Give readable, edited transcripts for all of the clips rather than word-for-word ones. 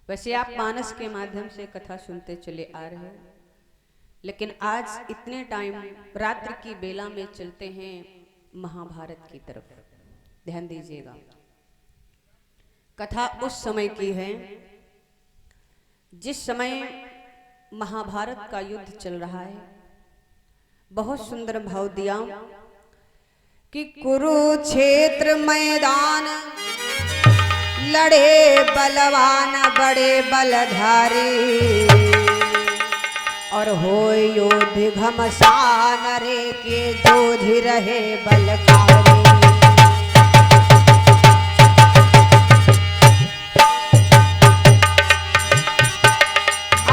वैसे आप मानस के माध्यम से कथा सुनते चले आ रहे हो, लेकिन आज इतने टाइम रात्रि की बेला में चलते हैं महाभारत की तरफ। ध्यान दीजिएगा, कथा उस समय की है जिस समय महाभारत का युद्ध चल रहा है। बहुत सुंदर भाव दिया कि कुरुक्षेत्र मैदान लड़े बलवान बड़े बलधारी, और हो योद्ध घमसान रे के जूझ रहे बलकारी।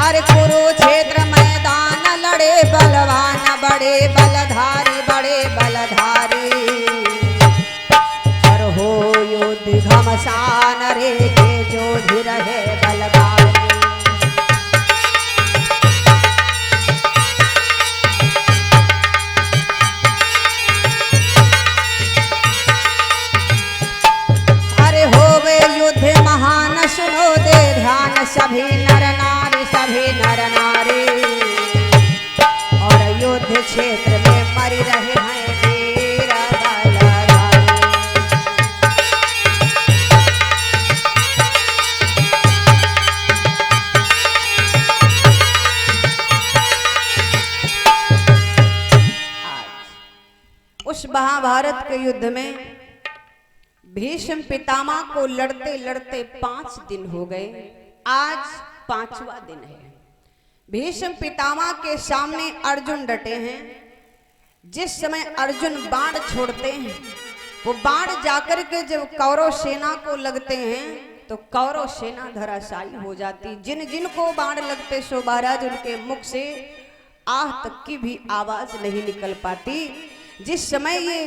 अरे कुरुक्षेत्र मैदान लड़े बलवान बड़े बलधारी बड़े बलधारी, और हो योद्ध घमसान रे के जूझ रहे बलकारी। अरे होवे युद्ध महान सुनो दे ध्यान सभी नर नारी सभी नर नारी, और युद्ध क्षेत्र में मरी रहे हैं वीर बलधारी। उस महाभारत के युद्ध में भीष्म पितामह को लड़ते लड़ते 5 दिन हो गए। आज 5वां दिन है। भीष्म पितामह के सामने अर्जुन डटे हैं। जिस समय अर्जुन बाण छोड़ते हैं, वो बाण जाकर के जब कौरव सेना को लगते हैं तो कौरव सेना धराशायी हो जाती। जिन जिन को बाण लगते सो महाराज उनके मुख से आह तक की भी आवाज नहीं निकल पाती। जिस समय ये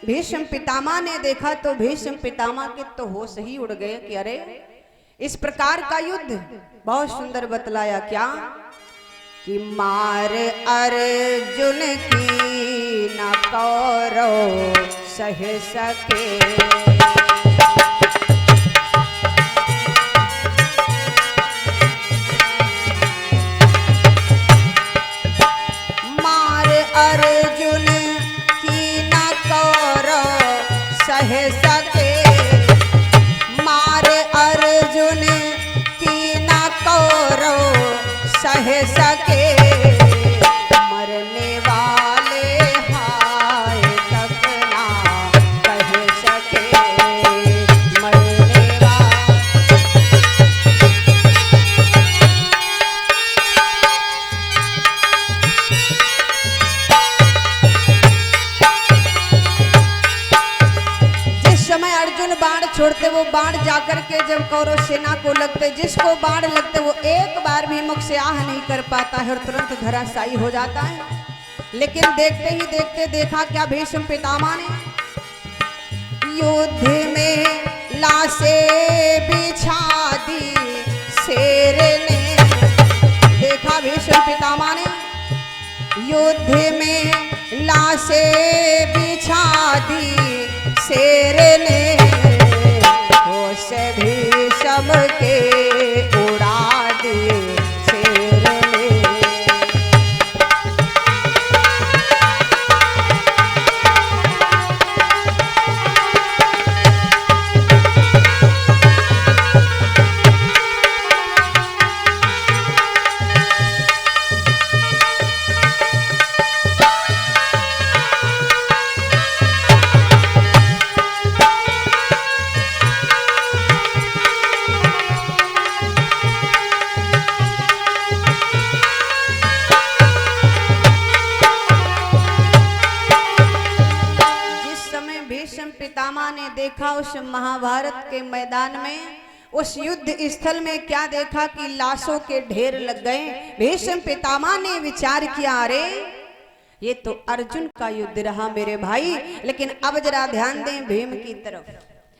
भीष्म पितामह ने देखा तो भीष्म पितामह के तो होश ही उड़ गए कि अरे इस प्रकार का युद्ध। बहुत सुंदर बतलाया क्या कि मार अर्जुन की न कौरव सह सके, मार अर्जुन सह सके, मार अर्जुन की न कौरव सह सके। मरने वाले हाय तक ना कह सके, मरने वाले। अर्जुन बाण छोड़ते वो बाण जाकर के जब कौरव सेना को लगते, जिसको बाण लगते वो एक बार भी मुख से आह नहीं कर पाता है और तुरंत धराशायी हो जाता है। लेकिन देखते ही देखते देखा क्या भीष्म पितामह ने युद्ध में लाशें बिछा दी शेर ने। देखा भीष्म पितामह ने युद्ध में लाशें बिछा दी शेर ने, होश भी सबके उड़ा दिए शेर ने। पितामह ने देखा उस महाभारत के मैदान में, उस युद्ध स्थल में क्या देखा कि लाशों के ढेर लग गए। भीष्म पितामह ने विचार किया अरे ये तो अर्जुन का युद्ध रहा मेरे भाई। लेकिन अब जरा ध्यान दें भीम की तरफ।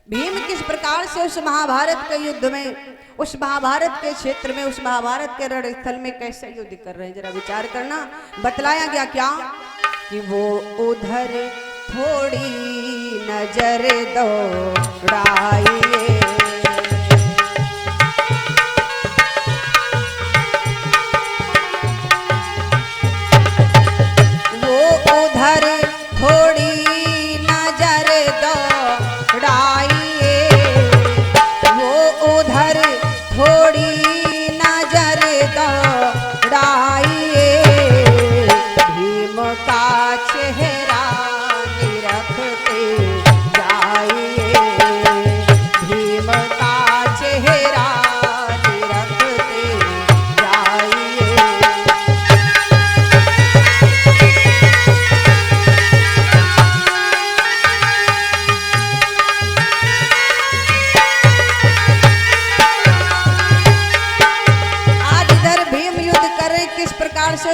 भीम किस प्रकार से उस महाभारत के युद्ध में, उस महाभारत के क्षेत्र में, उस महाभारत के रणस्थल में कैसे युद्ध कर रहे हैं, जरा विचार करना। बतलाया गया क्या कि वो उधर थोड़ी नजर दौड़ाइए,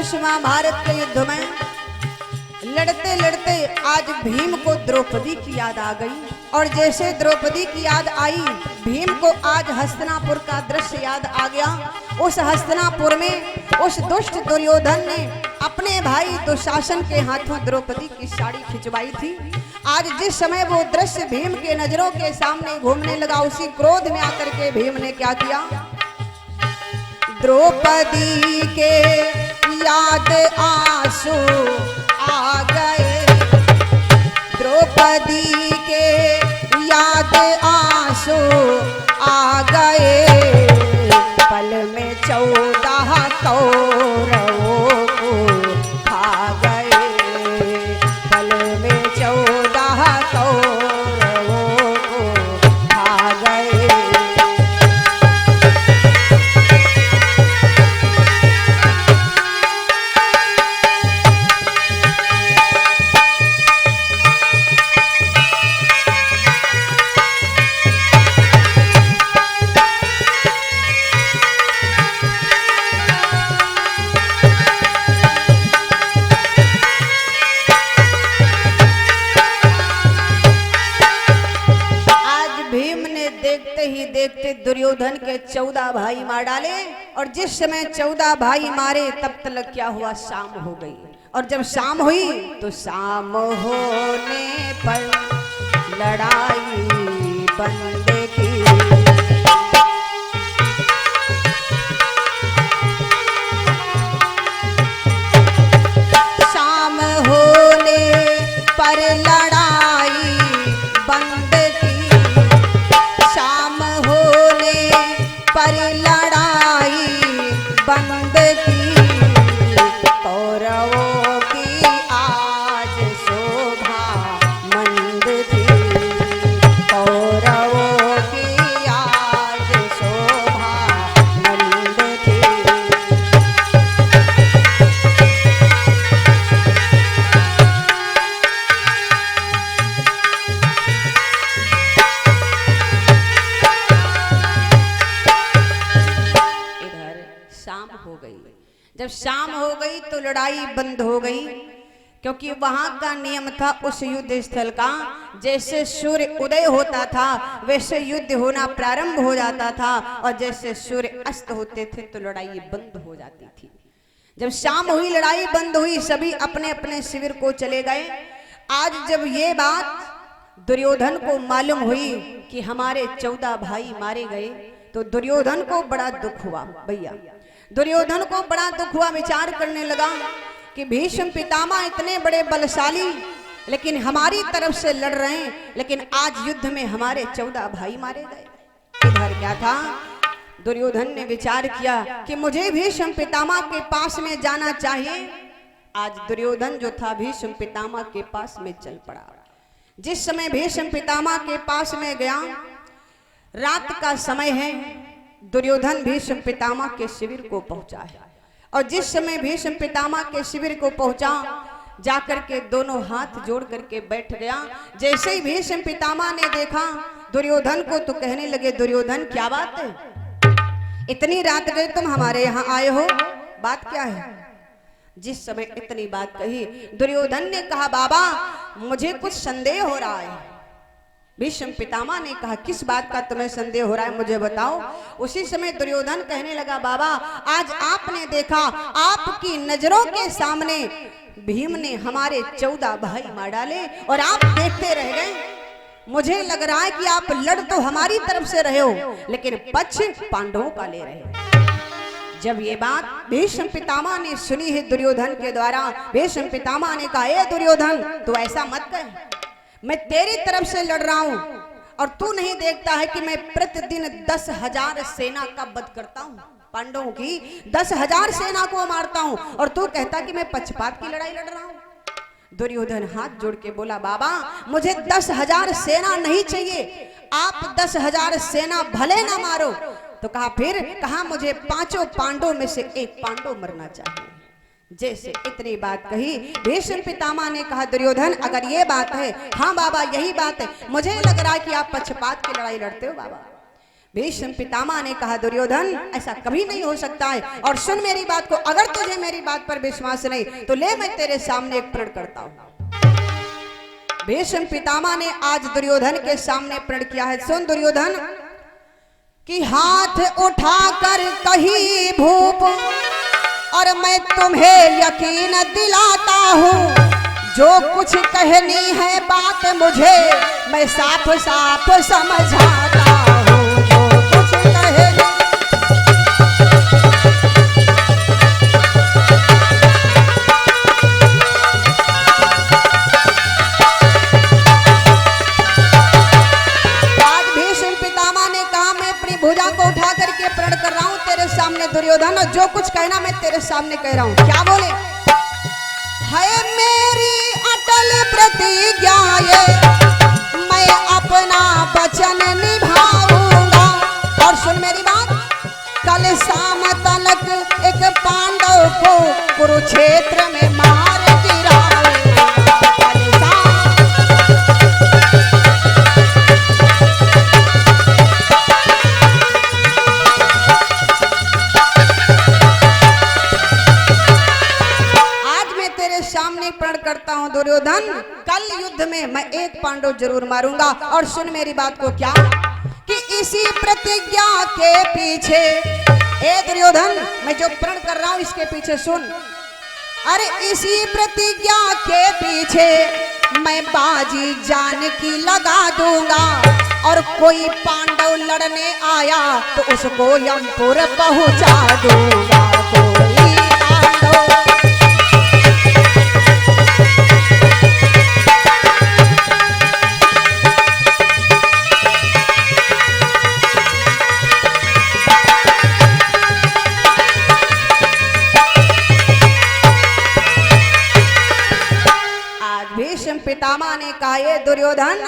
उस महाभारत के युद्ध में लड़ते लड़ते आज भीम को द्रौपदी की याद आ गई। और जैसे द्रौपदी की याद आई, भीम को आज हस्तिनापुर का दृश्य याद आ गया। उस हस्तिनापुर में उस दुष्ट दुर्योधन ने अपने भाई दुशासन के हाथों द्रौपदी की साड़ी खिंचवाई थी। आज जिस समय वो दृश्य भीम के नजरों के सामने घूमने लगा, उसी क्रोध में आकर के भीम ने क्या किया, द्रौपदी के याद आंसू आ गए, द्रौपदी के याद आंसू आ गए, पल में 14 कौरवों को खा गए, पल में 14 कौरवों को खा गए। देखते दुर्योधन के 14 भाई मार डाले। और जिस समय 14 भाई मारे, तब तक क्या हुआ, शाम हो गई। और जब शाम हुई तो शाम होने पर लड़ाई बंद की, शाम होने पर लड़ाई बंद पर लड़ाई बंद की, कौरवों की आज शोभा मंद थी, कौरवों की आज शोभा मंद थी। जब शाम हो गई तो लड़ाई बंद हो गई, क्योंकि वहां का नियम था उस युद्ध स्थल का, जैसे सूर्य उदय होता था वैसे युद्ध होना प्रारंभ हो जाता था, और जैसे सूर्य अस्त होते थे तो लड़ाई बंद हो जाती थी। जब शाम हुई, लड़ाई बंद हुई, सभी अपने अपने शिविर को चले गए। आज जब ये बात दुर्योधन को मालूम हुई कि हमारे 14 भाई मारे गए, तो दुर्योधन को बड़ा दुख हुआ। भैया दुर्योधन को बड़ा दुख हुआ, विचार करने लगा कि भीष्म पितामह इतने बड़े बलशाली, लेकिन हमारी तरफ से लड़ रहे हैं, लेकिन आज युद्ध में हमारे 14 भाई मारे गए। इधर क्या था, दुर्योधन ने विचार किया कि मुझे भीष्म पितामह के पास में जाना चाहिए। आज दुर्योधन जो था भीष्म पितामह के पास में चल पड़ा। जिस समय भीष्म पितामह के पास में गया, रात का समय है, दुर्योधन भीष्म पितामह के शिविर को पहुंचा है। और जिस समय भीष्म पितामह के शिविर को पहुंचा, जाकर के दोनों हाथ जोड़ करके बैठ गया। जैसे ही भीष्म पितामह ने देखा दुर्योधन को, तो कहने लगे, दुर्योधन क्या बात है, इतनी रात गए तुम हमारे यहाँ आए हो, बात क्या है। जिस समय इतनी बात कही, दुर्योधन ने कहा, बाबा मुझे कुछ संदेह हो रहा है। भीष्म पितामह ने कहा, किस बात का तुम्हें संदेह हो रहा है, मुझे बताओ। उसी समय दुर्योधन कहने लगा, बाबा आज आपने देखा, आपकी नजरों के सामने भीम ने हमारे 14 भाई मार डाले और आप देखते रह गए। मुझे लग रहा है कि आप लड़ तो हमारी तरफ से रहे हो, लेकिन पक्ष पांडवों का ले रहे हो। जब ये बात भीष्म पितामह ने सुनी है दुर्योधन के द्वारा, भीष्म पितामह ने कहा, ए दुर्योधन तू ऐसा मत कह, मैं तेरी तरफ से लड़ रहा हूं और तू नहीं देखता है कि मैं प्रतिदिन 10,000 सेना का वध करता हूं, पांडवों की 10,000 सेना को मारता हूं, और तू कहता कि मैं पक्षपात की लड़ाई लड़ रहा हूं। दुर्योधन हाथ जोड़ के बोला, बाबा मुझे 10,000 सेना नहीं चाहिए, आप 10,000 सेना भले ना मारो। तो कहा, फिर कहा, मुझे 5 पांडवों में से एक पांडव मरना चाहिए। जैसे इतनी बात कही, भीष्म पितामह ने कहा, दुर्योधन अगर ये बात है, हाँ बाबा यही बात है, मुझे लग रहा है कि आप पक्षपात की लड़ाई लड़ते हो बाबा। भीष्म पितामह ने कहा दुर्योधन ऐसा कभी नहीं हो सकता है, और सुन मेरी बात को, अगर तुझे मेरी बात पर विश्वास नहीं तो ले मैं तेरे सामने एक प्रण करता हूं। भीष्म पितामह ने आज दुर्योधन के सामने प्रण किया है। सुन दुर्योधन, कि हाथ उठाकर कही भूप और मैं तुम्हें यकीन दिलाता हूं, जो कुछ कहनी है बात मुझे मैं साफ साफ समझाता हूं, जो कुछ कहनी। आज भीष्म पितामह ने कहा मैं अपनी भुजा को उठा करके प्रण कर रहा हूं तेरे सामने दुर्योधन, और जो कुछ कहना मैं तेरे सामने कह रहा हूं। क्या बोले? है मेरी अटल प्रतिज्ञा ये, मैं अपना वचन निभाऊंगा। और सुन मेरी बात, कल शाम तलक एक पांडव को कुरुक्षेत्र में मार गिराऊंगा। कल शाम सामने प्रण करता हूं दुर्योधन, कल युद्ध में मैं एक पांडव जरूर मारूंगा। और सुन मेरी बात को, क्या कि इसी प्रतिज्ञा के पीछे, ए दुर्योधन मैं जो प्रण कर रहा हूं इसके पीछे सुन, अरे इसी प्रतिज्ञा के पीछे मैं बाजी जान की लगा दूंगा, और कोई पांडव लड़ने आया तो उसको यमपुर पहुंचा दूंगा। कोई पांडव पितामह ने कहा ये दुर्योधन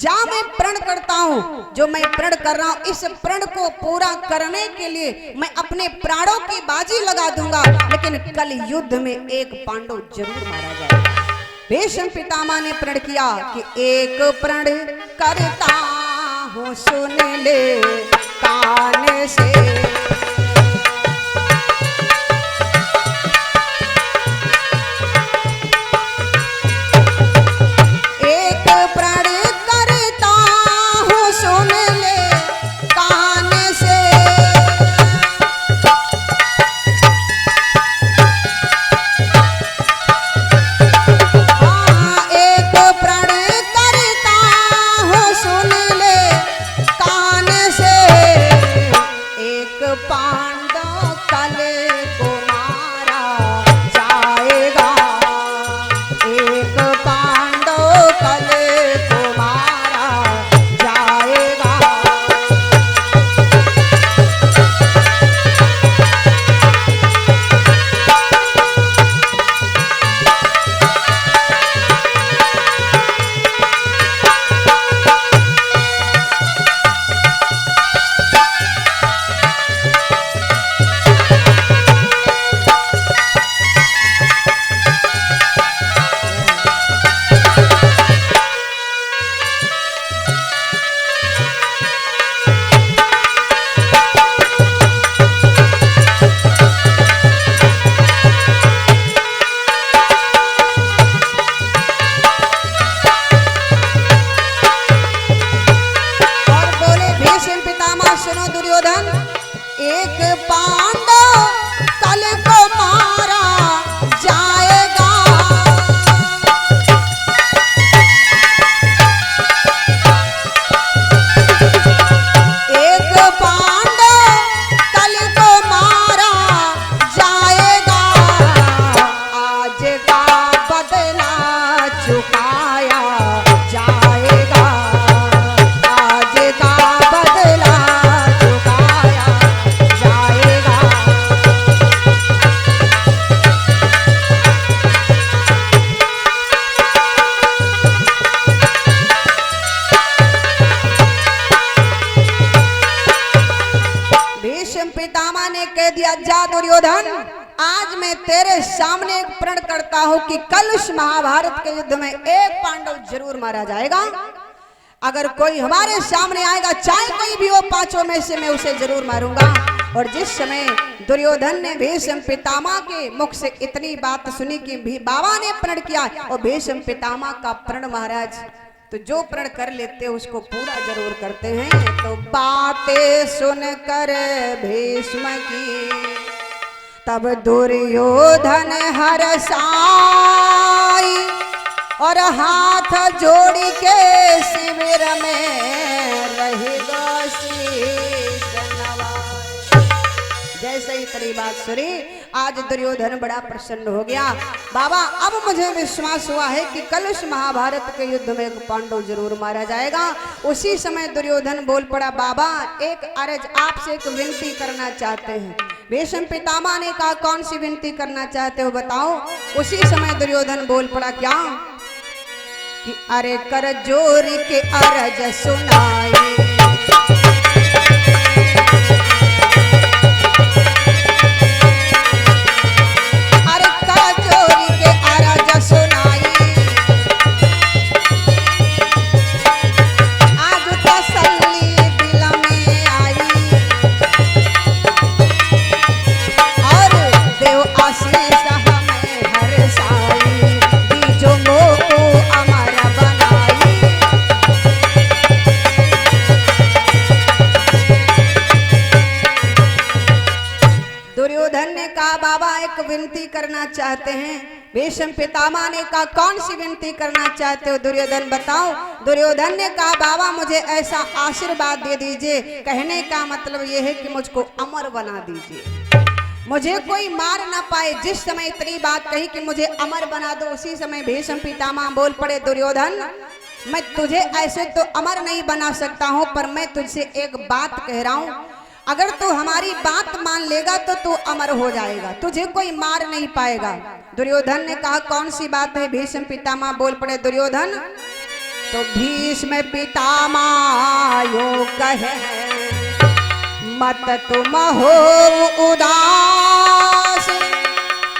जा, मैं प्रण करता हूं, जो मैं प्रण कर रहा हूं इस प्रण को पूरा करने के लिए मैं अपने प्राणों की बाजी लगा दूंगा, लेकिन कल युद्ध में एक पांडव जरूर मारा जाएगा। भीष्म पितामह ने प्रण किया कि एक प्रण करता हूं सुन ले कान से, दुर्योधन आज मैं तेरे सामने एक प्रण करता हूं कि कल उस महाभारत के युद्ध में एक पांडव जरूर मारा जाएगा। अगर कोई हमारे सामने आएगा, चाहे कोई भी हो, पांचों में से मैं उसे जरूर मारूंगा। और जिस समय दुर्योधन ने भीष्म पितामह के मुख से इतनी बात सुनी कि भी बाबा ने प्रण किया, और भीष्म पितामह का प्रण महाराज तो जो प्रण कर लेते उसको पूरा जरूर करते हैं। तो बातें सुनकर भीष्म की तब दुर्योधन हर्षाई, और हाथ जोड़ी के शिविर में रहेगा शीश नवाई। जैसे ही तेरी बात सुनी, आज दुर्योधन बड़ा प्रसन्न हो गया। बाबा, अब मुझे विश्वास हुआ है कि कल उस महाभारत के युद्ध में एक पांडव जरूर मारा जाएगा। उसी समय दुर्योधन बोल पड़ा, बाबा एक अर्ज आपसे एक विनती करना चाहते हैं। भीष्म पितामह ने कहा, कौन सी विनती करना चाहते हो बताओ। उसी समय दुर्योधन बोल पड़ा, क्या कि अरे कर जोरी के अर्ज सुनाई, विनती करना चाहते हैं। भीष्म पितामह ने कहा, कौन सी विनती करना चाहते हो दुर्योधन बताओ। दुर्योधन ने कहा, बाबा मुझे ऐसा आशीर्वाद दे दीजिए, कहने का मतलब यह है कि मुझको अमर बना दीजिए, मुझे कोई मार ना पाए। जिस समय इतनी बात कही कि मुझे अमर बना दो, उसी समय भीष्म पितामह बोल पड़े, दुर्योधन मैं तुझे ऐसे तो अमर नहीं बना सकता हूं, पर मैं तुझसे एक बात कह रहा हूं, अगर तू हमारी बात मान लेगा तो तू अमर हो जाएगा, तुझे कोई मार नहीं पाएगा। दुर्योधन ने कहा, कौन सी बात है। भीष्म पितामह बोल पड़े, दुर्योधन तो भीष्म पितामह यो कहे, मत तुम हो उदास,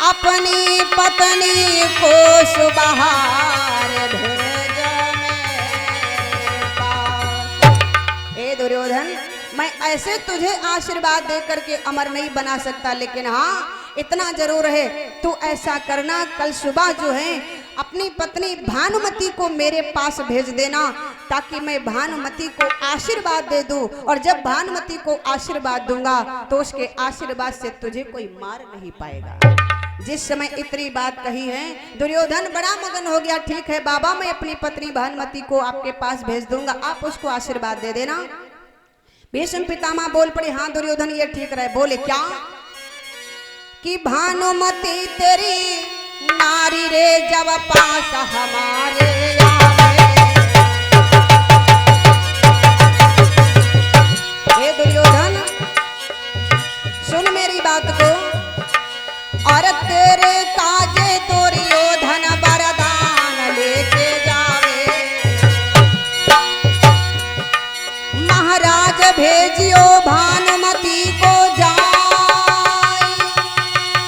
अपनी पत्नी को सुबहार भेज मेरे पास। ए दुर्योधन, मैं ऐसे तुझे आशीर्वाद दे करके अमर नहीं बना सकता, लेकिन हाँ इतना जरूर है, तू ऐसा करना, कल सुबह जो है अपनी पत्नी भानुमति को मेरे पास भेज देना, ताकि मैं भानुमति को आशीर्वाद दे दूं, और जब भानुमति को आशीर्वाद दूंगा तो उसके आशीर्वाद से तुझे कोई मार नहीं पाएगा। जिस समय इतनी बात कही है, दुर्योधन बड़ा मगन हो गया। ठीक है बाबा, मैं अपनी पत्नी भानुमति को आपके पास भेज दूंगा, आप उसको आशीर्वाद दे देना। भीष्म पितामह बोल पड़े, हाँ दुर्योधन ये ठीक रहे। बोले, क्या कि भानुमति तेरी नारी रे जब पास हमारे आवे। हे दुर्योधन सुन मेरी बात को, और तेरे काजे दुर्योधन वरदान लेके जावे, महाराज भेजियो भानुमति को जाए।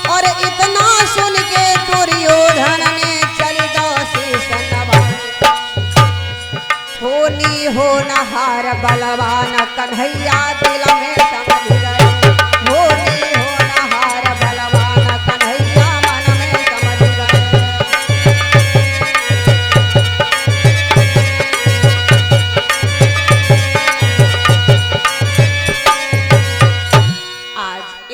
और इतना सुन के दुर्योधन ने चल दो शीश नवाए, होनी हो नहार बलवान कन्हैया दिल में समझ गए, होनी हो नहार बलवान कन्हैया मन में समझ गए।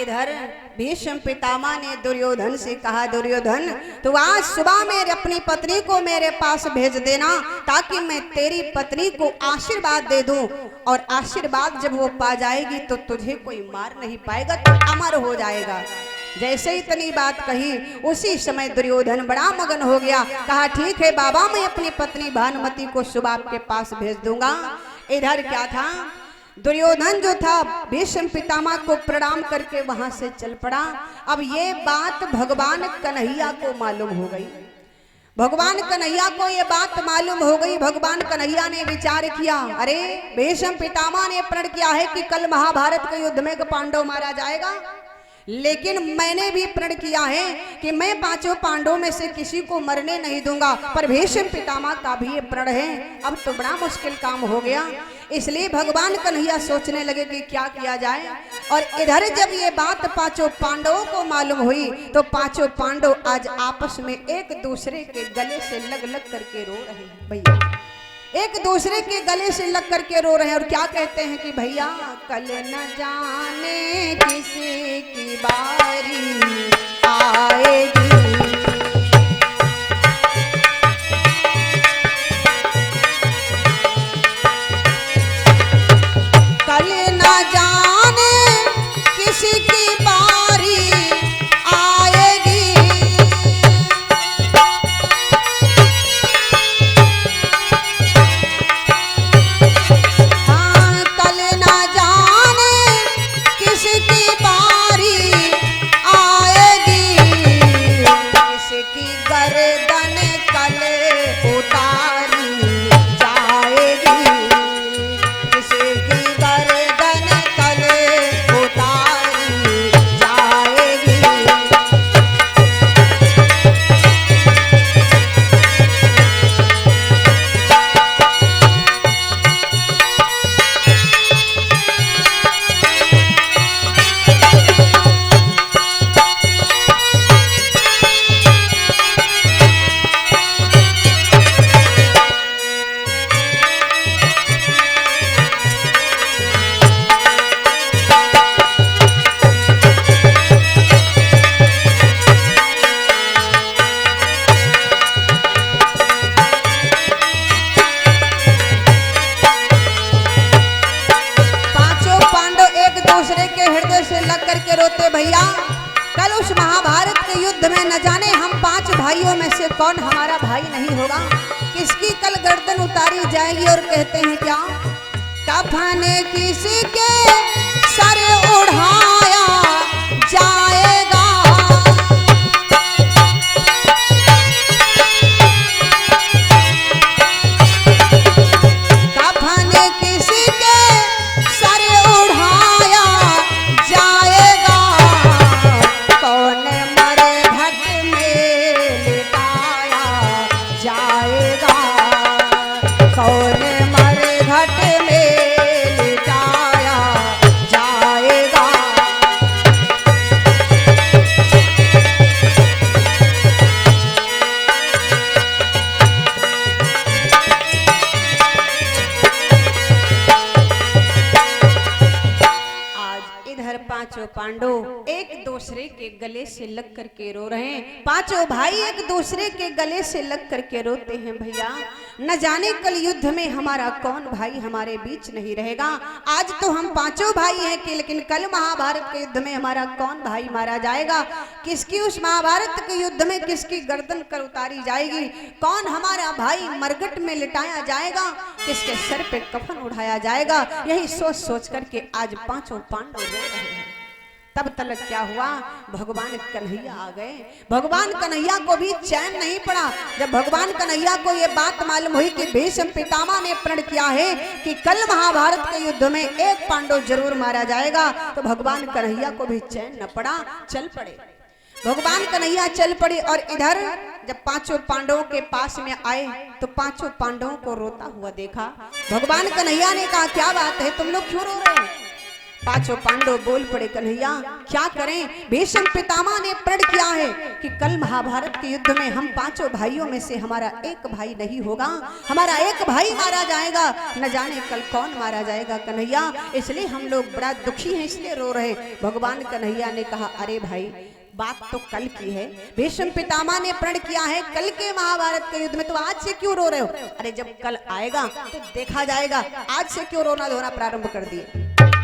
इधर भीष्म पितामह ने दुर्योधन से कहा, दुर्योधन तू आज सुबह में अपनी पत्नी को मेरे पास भेज देना, ताकि मैं तेरी पत्नी को आशीर्वाद दे दूं, और आशीर्वाद जब वो पा जाएगी तो तुझे कोई मार नहीं पाएगा, तो अमर हो जाएगा। जैसे ही इतनी बात कही, उसी समय दुर्योधन बड़ा मगन हो गया। कहा, ठीक है बाबा, मैं अपनी पत्नी भानुमति को सुबह आपके पास भेज दूंगा। इधर क्या था, दुर्योधन जो था भीष्म पितामह को प्रणाम करके वहां से चल पड़ा। अब ये बात भगवान कन्हैया को मालूम हो गई, भगवान कन्हैया को ये बात मालूम हो गई। भगवान कन्हैया ने विचार किया, अरे भीष्म पितामह ने प्रण किया है कि कल महाभारत के युद्ध में पांडव मारा जाएगा, लेकिन मैंने भी प्रण किया है कि मैं पांचों पांडवों में से किसी को मरने नहीं दूंगा। पर भीष्म पितामह का भी ये प्रण है। अब तो बड़ा मुश्किल काम हो गया, इसलिए भगवान कन्हैया सोचने लगे कि क्या किया जाए। और इधर जब ये बात पांचों पांडवों को मालूम हुई तो पांचों पांडव आज आपस में एक दूसरे के गले से लग लग करके रो रहे हैं। भैया एक दूसरे के गले से लग करके रो रहे हैं और क्या कहते हैं कि भैया कल न जाने किसी की बारी आएगी, कल न जाने किसी की बारी आएगी। भैया कल उस महाभारत के युद्ध में न जाने हम 5 भाइयों में से कौन हमारा भाई नहीं होगा, किसकी कल गर्दन उतारी जाएगी। और कहते हैं क्या, कफन किसी के सर उड़ाया जाएगा, कफन किसी के सर उड़ाया जाएगा, कौन मरे घट में लिटाया जाएगा, कौन मरे घट में लिटाया जाएगा। आज इधर पांचों पांडव एक दूसरे के गले से लग करके रो रहे हैं, पांचों भाई एक दूसरे के गले से लग करके रोते हैं। भैया न जाने कल युद्ध में हमारा कौन भाई हमारे बीच नहीं रहेगा। आज तो हम पांचों भाई हैं कि लेकिन कल महाभारत के युद्ध में हमारा कौन भाई मारा जाएगा, किसकी उस महाभारत के युद्ध में किसकी गर्दन कर उतारी जाएगी, कौन हमारा भाई मरघट में लिटाया जाएगा, किसके सर पे कफन उठाया जाएगा। यही सोच सोच करके आज पांचों पांडव रो रहे हैं। तब तक क्या हुआ, भगवान कन्हैया आ गए। भगवान कन्हैया को भी चैन नहीं पड़ा। जब भगवान कन्हैया को यह बात मालूम हुई कि भीष्म पितामह ने प्रण किया है कि कल महाभारत के युद्ध में एक पांडव जरूर मारा जाएगा, तो भगवान कन्हैया को भी चैन न पड़ा, चल पड़े। भगवान कन्हैया चल पड़े और इधर जब पांचों पांडवों के पास में आए तो पांचों पांडवों को रोता हुआ देखा। भगवान कन्हैया ने कहा, क्या बात है, तुम लोग क्यों रो रहे हो? पांचों पांडव बोल पड़े, कन्हैया क्या करें, भीष्म पितामह ने प्रण किया है कि कल महाभारत के युद्ध में हम पांचों भाइयों में से हमारा एक भाई नहीं होगा, हमारा एक भाई मारा जाएगा। न जाने कल कौन मारा जाएगा कन्हैया, इसलिए हम लोग बड़ा दुखी हैं, इसलिए रो रहे। भगवान कन्हैया ने कहा, अरे भाई बात तो कल की है, भीष्म पितामह ने प्रण किया है कल के महाभारत के युद्ध में, तो आज से क्यों रो रहे हो? अरे जब कल आएगा तो देखा जाएगा, आज से क्यों रोना धोना प्रारंभ कर दिए?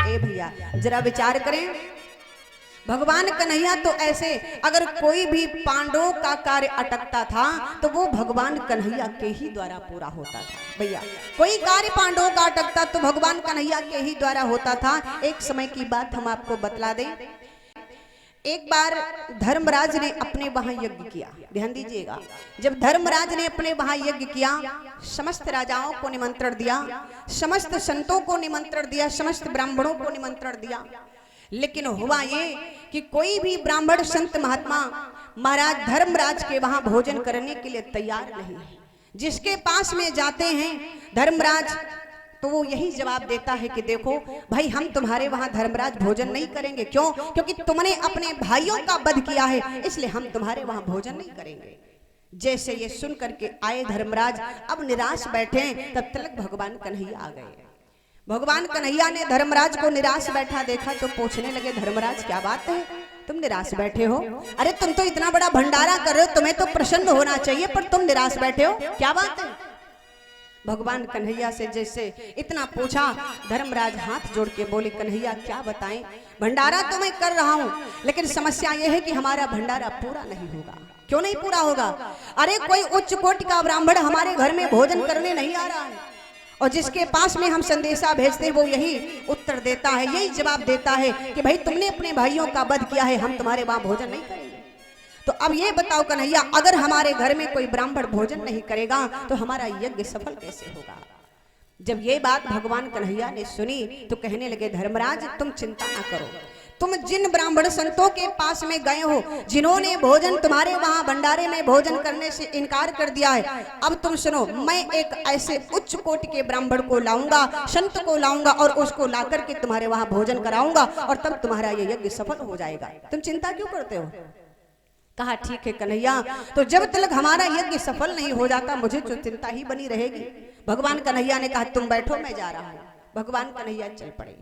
ए भैया जरा विचार करें, भगवान कन्हैया तो ऐसे अगर कोई भी पांडवों का कार्य अटकता था तो वो भगवान कन्हैया के ही द्वारा पूरा होता था। भैया कोई कार्य पांडवों का अटकता तो भगवान कन्हैया के ही द्वारा होता था। एक समय की बात हम आपको बतला दें। एक बार धर्मराज ने अपने वहां यज्ञ किया, ध्यान दीजिएगा। जब धर्मराज ने अपने वहां यज्ञ किया, समस्त राजाओं को निमंत्रण दिया, समस्त संतों को निमंत्रण दिया, समस्त ब्राह्मणों को निमंत्रण दिया, लेकिन हुआ ये कि कोई भी ब्राह्मण संत महात्मा महाराज धर्मराज के वहां भोजन करने के लिए तैयार नहीं है। जिसके पास में जाते हैं धर्मराज, तो वो यही जवाब देता है कि देखो भाई, हम तुम्हारे वहां धर्मराज भोजन नहीं करेंगे। क्यों? क्योंकि तुमने अपने भाइयों का वध किया है, इसलिए हम तुम्हारे वहां भोजन नहीं करेंगे। जैसे ये सुन करके आए धर्मराज अब निराश बैठे, तब तक भगवान कन्हैया आ गए। भगवान कन्हैया ने धर्मराज को निराश बैठा देखा तो पूछने लगे, धर्मराज क्या बात है, तुम निराश बैठे हो? अरे तुम तो इतना बड़ा भंडारा कर रहे हो, तुम्हें तो प्रसन्न होना चाहिए, पर तुम निराश बैठे हो, क्या बात है? भगवान कन्हैया से जैसे इतना पूछा, धर्मराज हाथ जोड़ के बोले, कन्हैया क्या बताएं, भंडारा तो मैं कर रहा हूं, लेकिन समस्या यह है कि हमारा भंडारा पूरा नहीं होगा। क्यों नहीं पूरा होगा? अरे कोई उच्च कोटि का ब्राह्मण हमारे घर में भोजन करने नहीं आ रहा है, और जिसके पास में हम संदेशा भेजते हैं वो यही उत्तर देता है, यही जवाब देता है कि भाई तुमने अपने भाइयों का वध किया है, हम तुम्हारे वहां भोजन नहीं करेंगे। तो अब ये बताओ कन्हैया, अगर हमारे घर में कोई ब्राह्मण भोजन नहीं करेगा तो हमारा यज्ञ सफल कैसे होगा? जब ये बात भगवान कन्हैया ने सुनी तो कहने लगे, धर्मराज तुम चिंता ना करो, तुम जिन ब्राह्मण संतों के पास में गए हो, जिन्होंने भोजन तुम्हारे वहां भंडारे में भोजन करने से इनकार कर दिया है, अब तुम सुनो, मैं एक ऐसे उच्च कोटि के ब्राह्मण को लाऊंगा, संत को लाऊंगा, और उसको ला करके तुम्हारे वहां भोजन कराऊंगा, और तब तुम्हारा ये यज्ञ सफल हो जाएगा। तुम चिंता क्यों करते हो? कहा ठीक है कन्हैया, तो जब तक हमारा यज्ञ सफल नहीं हो जाता मुझे तो चिंता ही बनी रहेगी। भगवान कन्हैया ने कहा तुम बैठो, मैं जा रहा हूं। भगवान कन्हैया चल पड़े।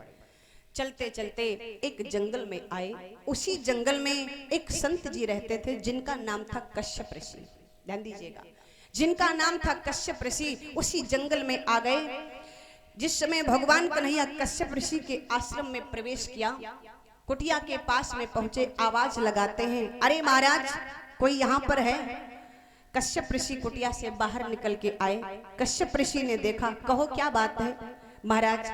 चलते चलते एक जंगल में आए। उसी जंगल में एक संत जी रहते थे जिनका नाम था कश्यप ऋषि। ध्यान दीजिएगा, जिनका नाम था कश्यप ऋषि। उसी जंगल में आ गए। जिस समय भगवान कन्हैया कश्यप ऋषि के आश्रम में प्रवेश किया, कुटिया के पास में पहुंचे, आवाज लगाते हैं, अरे महाराज कोई यहाँ पर है? कश्यप ऋषि कुटिया से बाहर निकल के आए। कश्यप ऋषि ने देखा, कहो क्या बात है? महाराज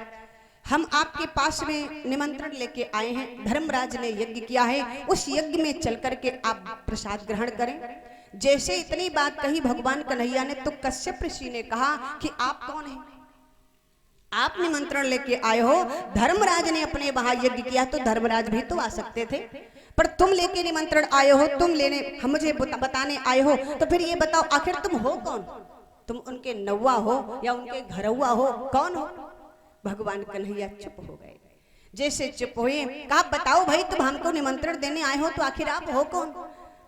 हम आपके पास में निमंत्रण लेके आए हैं, धर्मराज ने यज्ञ किया है, उस यज्ञ में चल करके आप प्रसाद ग्रहण करें। जैसे इतनी बात कही भगवान कन्हैया ने, तो कश्यप ऋषि ने कहा कि आप कौन हैं? आप निमंत्रण लेके आए हो, धर्मराज ने अपने वहां यज्ञ किया तो धर्मराज भी तो आ सकते थे, पर तुम लेके निमंत्रण आए हो, तुम लेने हम मुझे बताने आए हो, तो फिर ये बताओ आखिर तुम हो कौन? तुम उनके नौवा हो या उनके घरौआ हो, कौन हो? भगवान कन्हैया चुप हो गए। जैसे चुप हुए, कहा बताओ भाई, तुम हमको निमंत्रण देने आए हो तो आखिर आप हो कौन?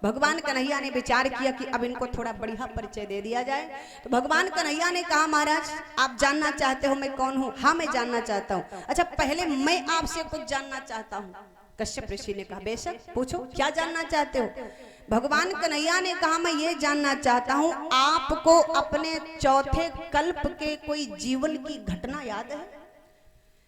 भगवान कन्हैया ने विचार किया कि अब इनको थोड़ा बढ़िया परिचय दे दिया जाए। तो भगवान कन्हैया ने कहा, महाराज आप जानना चाहते हो मैं कौन हूँ? हाँ मैं जानना चाहता हूँ। अच्छा पहले मैं आपसे कुछ जानना चाहता हूँ। कश्यप ऋषि ने कहा, बेशक पूछो, क्या जानना चाहते हो? भगवान कन्हैया ने कहा, मैं ये जानना चाहता हूँ, आपको अपने चौथे कल्प के कोई जीवन की घटना याद है?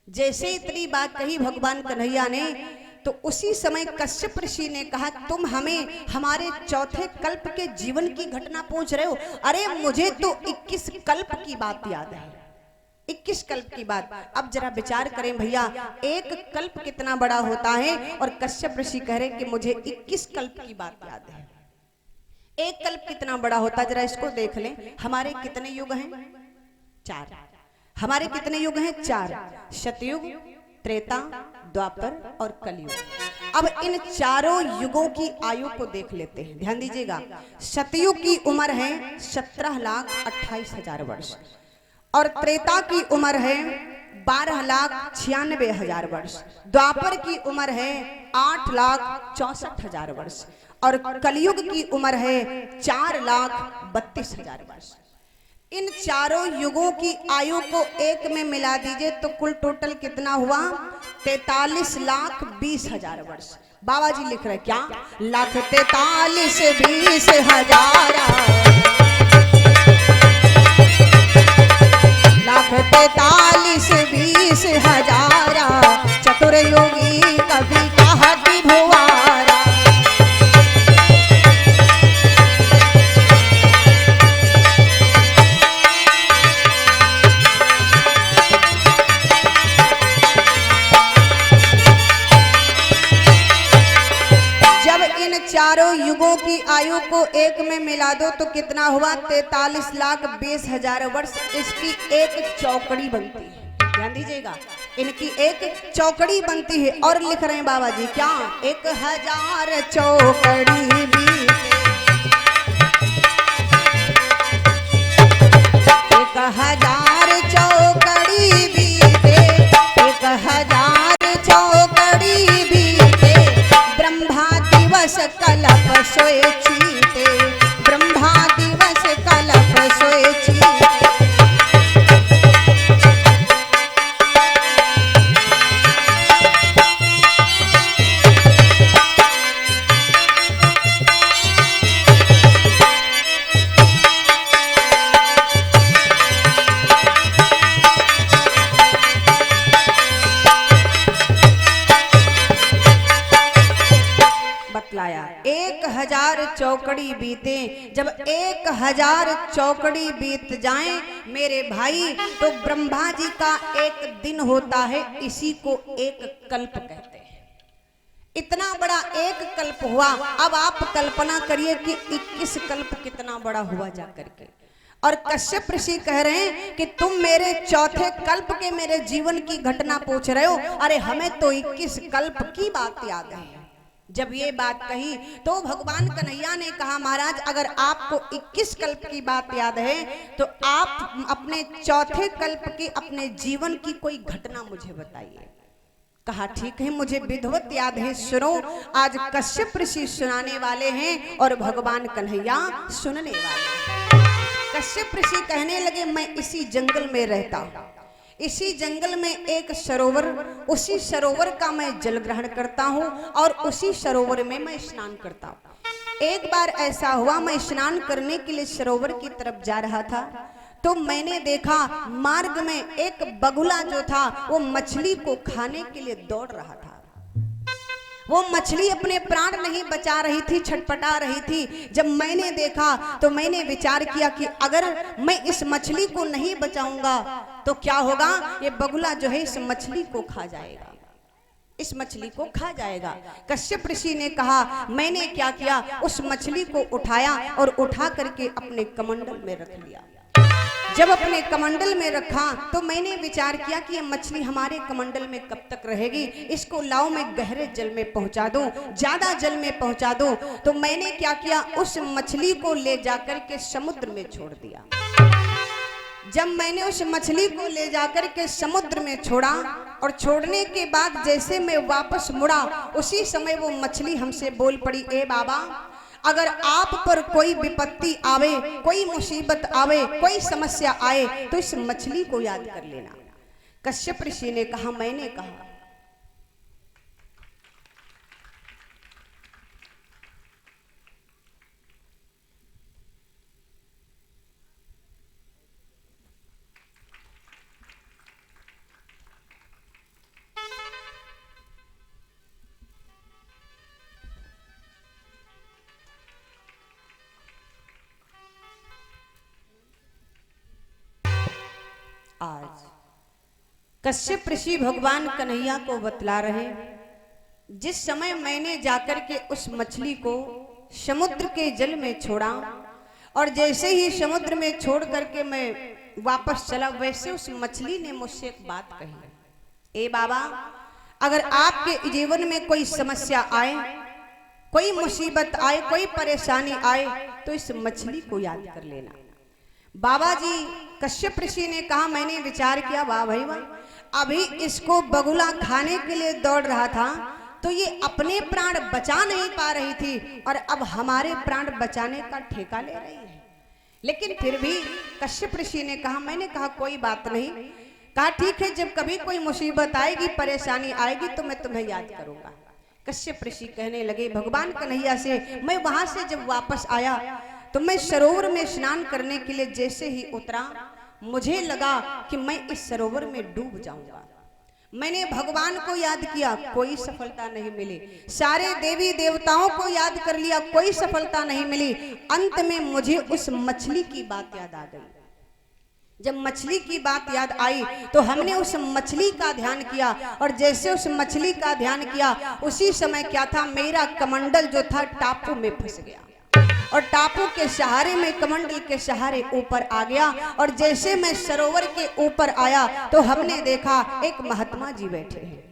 जैसे इतनी बात कही भगवान कन्हैया ने, तो उसी समय कश्यप ऋषि ने कहा, तुम हमें हमारे चौथे कल्प के जीवन की घटना पूछ रहे हो? अरे मुझे तो 21 कल्प की बात याद है, 21 कल्प की बात। अब जरा विचार करें भैया, एक कल्प कितना बड़ा होता है, और कश्यप ऋषि कह रहे कि मुझे 21 कल्प की बात याद है। एक कल्प कितना बड़ा होता है, जरा इसको देख लें। हमारे कितने युग हैं? 4। हमारे कितने युग हैं? 4। सतयुग, त्रेता, द्वापर और कलयुग। अब इन चारों युगों की आयु को देख लेते हैं, ध्यान दीजिएगा। सतयुग की उम्र है 17,28,000 वर्ष, और त्रेता की उम्र है 12,96,000 वर्ष, द्वापर की उम्र है 8,64,000 वर्ष, और कलयुग की उम्र है 4,32,000 वर्ष। इन चारों युगों की आयु को एक में मिला दीजिए तो कुल टोटल कितना हुआ? 43,20,000 वर्ष। बाबा जी लिख रहे क्या? 1,43,20,000, 1,43,20,000, चतुर्योगी कवि कहति भुआरा। चारों युगों की आयु को एक में मिला दो तो कितना हुआ? 43,20,000 वर्ष। इसकी एक चौकड़ी बनती है। ध्यान दीजिएगा, इनकी एक चौकड़ी बनती है और लिख रहे हैं बाबा जी क्या, 1000 चौकड़ी बीते, 1000 चौकड़ी बीते, 1000 चौकड़ी बीते, ब्रह्मा दिवस कलप सोए चीते, ब्रह्मा दिवस कलप सोए चीते। बतलाया 1000 चौकड़ी बीते, जब 1000 चौकड़ी बीत जाएं मेरे भाई तो ब्रह्मा जी का एक दिन होता है, इसी को एक कल्प कहते हैं। इतना बड़ा एक कल्प हुआ। अब आप कल्पना करिए कि 21 कल्प कितना बड़ा हुआ जा करके। और कश्यप ऋषि कह रहे हैं कि तुम मेरे चौथे कल्प के मेरे जीवन की घटना पूछ रहे हो, अरे हमें तो 21 कल्प की बात याद है। जब ये बात कही तो भगवान कन्हैया ने कहा महाराज अगर आपको 21 कल्प की बात याद है तो आप अपने चौथे कल्प की अपने जीवन की कोई घटना मुझे बताइए। कहा ठीक है मुझे विधिवत याद है, सुनो। आज कश्यप ऋषि सुनाने वाले हैं और भगवान कन्हैया सुनने वाले हैं। कश्यप ऋषि कहने लगे मैं इसी जंगल में रहता हूं, इसी जंगल में एक सरोवर, उसी सरोवर का मैं जल ग्रहण करता हूँ और उसी सरोवर में मैं स्नान करता हूँ। एक बार ऐसा हुआ मैं स्नान करने के लिए सरोवर की तरफ जा रहा था तो मैंने देखा मार्ग में एक बगुला जो था वो मछली को खाने के लिए दौड़ रहा था। वो मछली अपने प्राण नहीं बचा रही थी, छटपटा रही थी। जब मैंने देखा तो मैंने विचार किया कि अगर मैं इस मछली को नहीं बचाऊंगा तो क्या होगा, ये बगुला जो है इस मछली को खा जाएगा, इस मछली को खा जाएगा। कश्यप ऋषि ने कहा मैंने क्या किया, उस मछली को उठाया और उठा करके अपने कमंडल में रख लिया। जब अपने कमंडल में रखा तो मैंने विचार किया कि ये मछली हमारे कमंडल में कब तक रहेगी, इसको लाओ मैं गहरे जल में पहुंचा दूं, ज्यादा जल में पहुंचा दूं। तो मैंने क्या किया, उस मछली को ले जाकर के समुद्र में छोड़ दिया। जब मैंने उस मछली को ले जाकर के समुद्र में छोड़ा और छोड़ने के बाद जैसे मैं वापस मुड़ा उसी समय वो मछली हमसे बोल पड़ी, ए बाबा अगर आप पर कोई विपत्ति आवे, कोई मुसीबत आवे, कोई समस्या आए तो इस मछली को याद कर लेना। कश्यप ऋषि ने कहा मैंने कहा आज कश्यप ऋषि भगवान कन्हैया को बतला रहे, जिस समय मैंने जाकर के उस मछली को समुद्र के जल में छोड़ा और जैसे ही समुद्र में छोड़ करके मैं वापस चला वैसे उस मछली ने मुझसे एक बात कही, ए बाबा अगर आपके जीवन में कोई समस्या आए, कोई मुसीबत आए, कोई परेशानी आए तो इस मछली को याद कर लेना। बाबा जी कश्यप ऋषि ने कहा मैंने विचार किया वाह भाई वाह, अभी इसको बगुला खाने के लिए दौड़ रहा था तो ये अपने प्राण बचा नहीं पा रही थी और अब हमारे प्राण बचाने का ठेका ले रही है। लेकिन फिर भी कश्यप ऋषि ने कहा, मैंने कहा कोई बात नहीं। कहा ठीक है जब कभी कोई मुसीबत आएगी, परेशानी आएगी तो मैं तुम्हें याद करूंगा। कश्यप ऋषि कहने लगे भगवान कन्हैया से, मैं वहां से जब वापस आया तो मैं सरोवर में स्नान करने के लिए जैसे ही उतरा मुझे लगा कि मैं इस सरोवर में डूब जाऊंगा। मैंने भगवान को याद किया, कोई सफलता नहीं मिली। सारे देवी देवताओं को याद कर लिया, कोई सफलता नहीं मिली। अंत में मुझे उस मछली की बात याद आ गई। जब मछली की बात याद आई तो हमने उस मछली का ध्यान किया और जैसे उस मछली का ध्यान किया उसी समय क्या था, मेरा कमंडल जो था टापू में फंस गया और टापू के सहारे में कमंडल के सहारे ऊपर आ गया। और जैसे मैं सरोवर के ऊपर आया तो हमने देखा एक महात्मा जी बैठे हैं।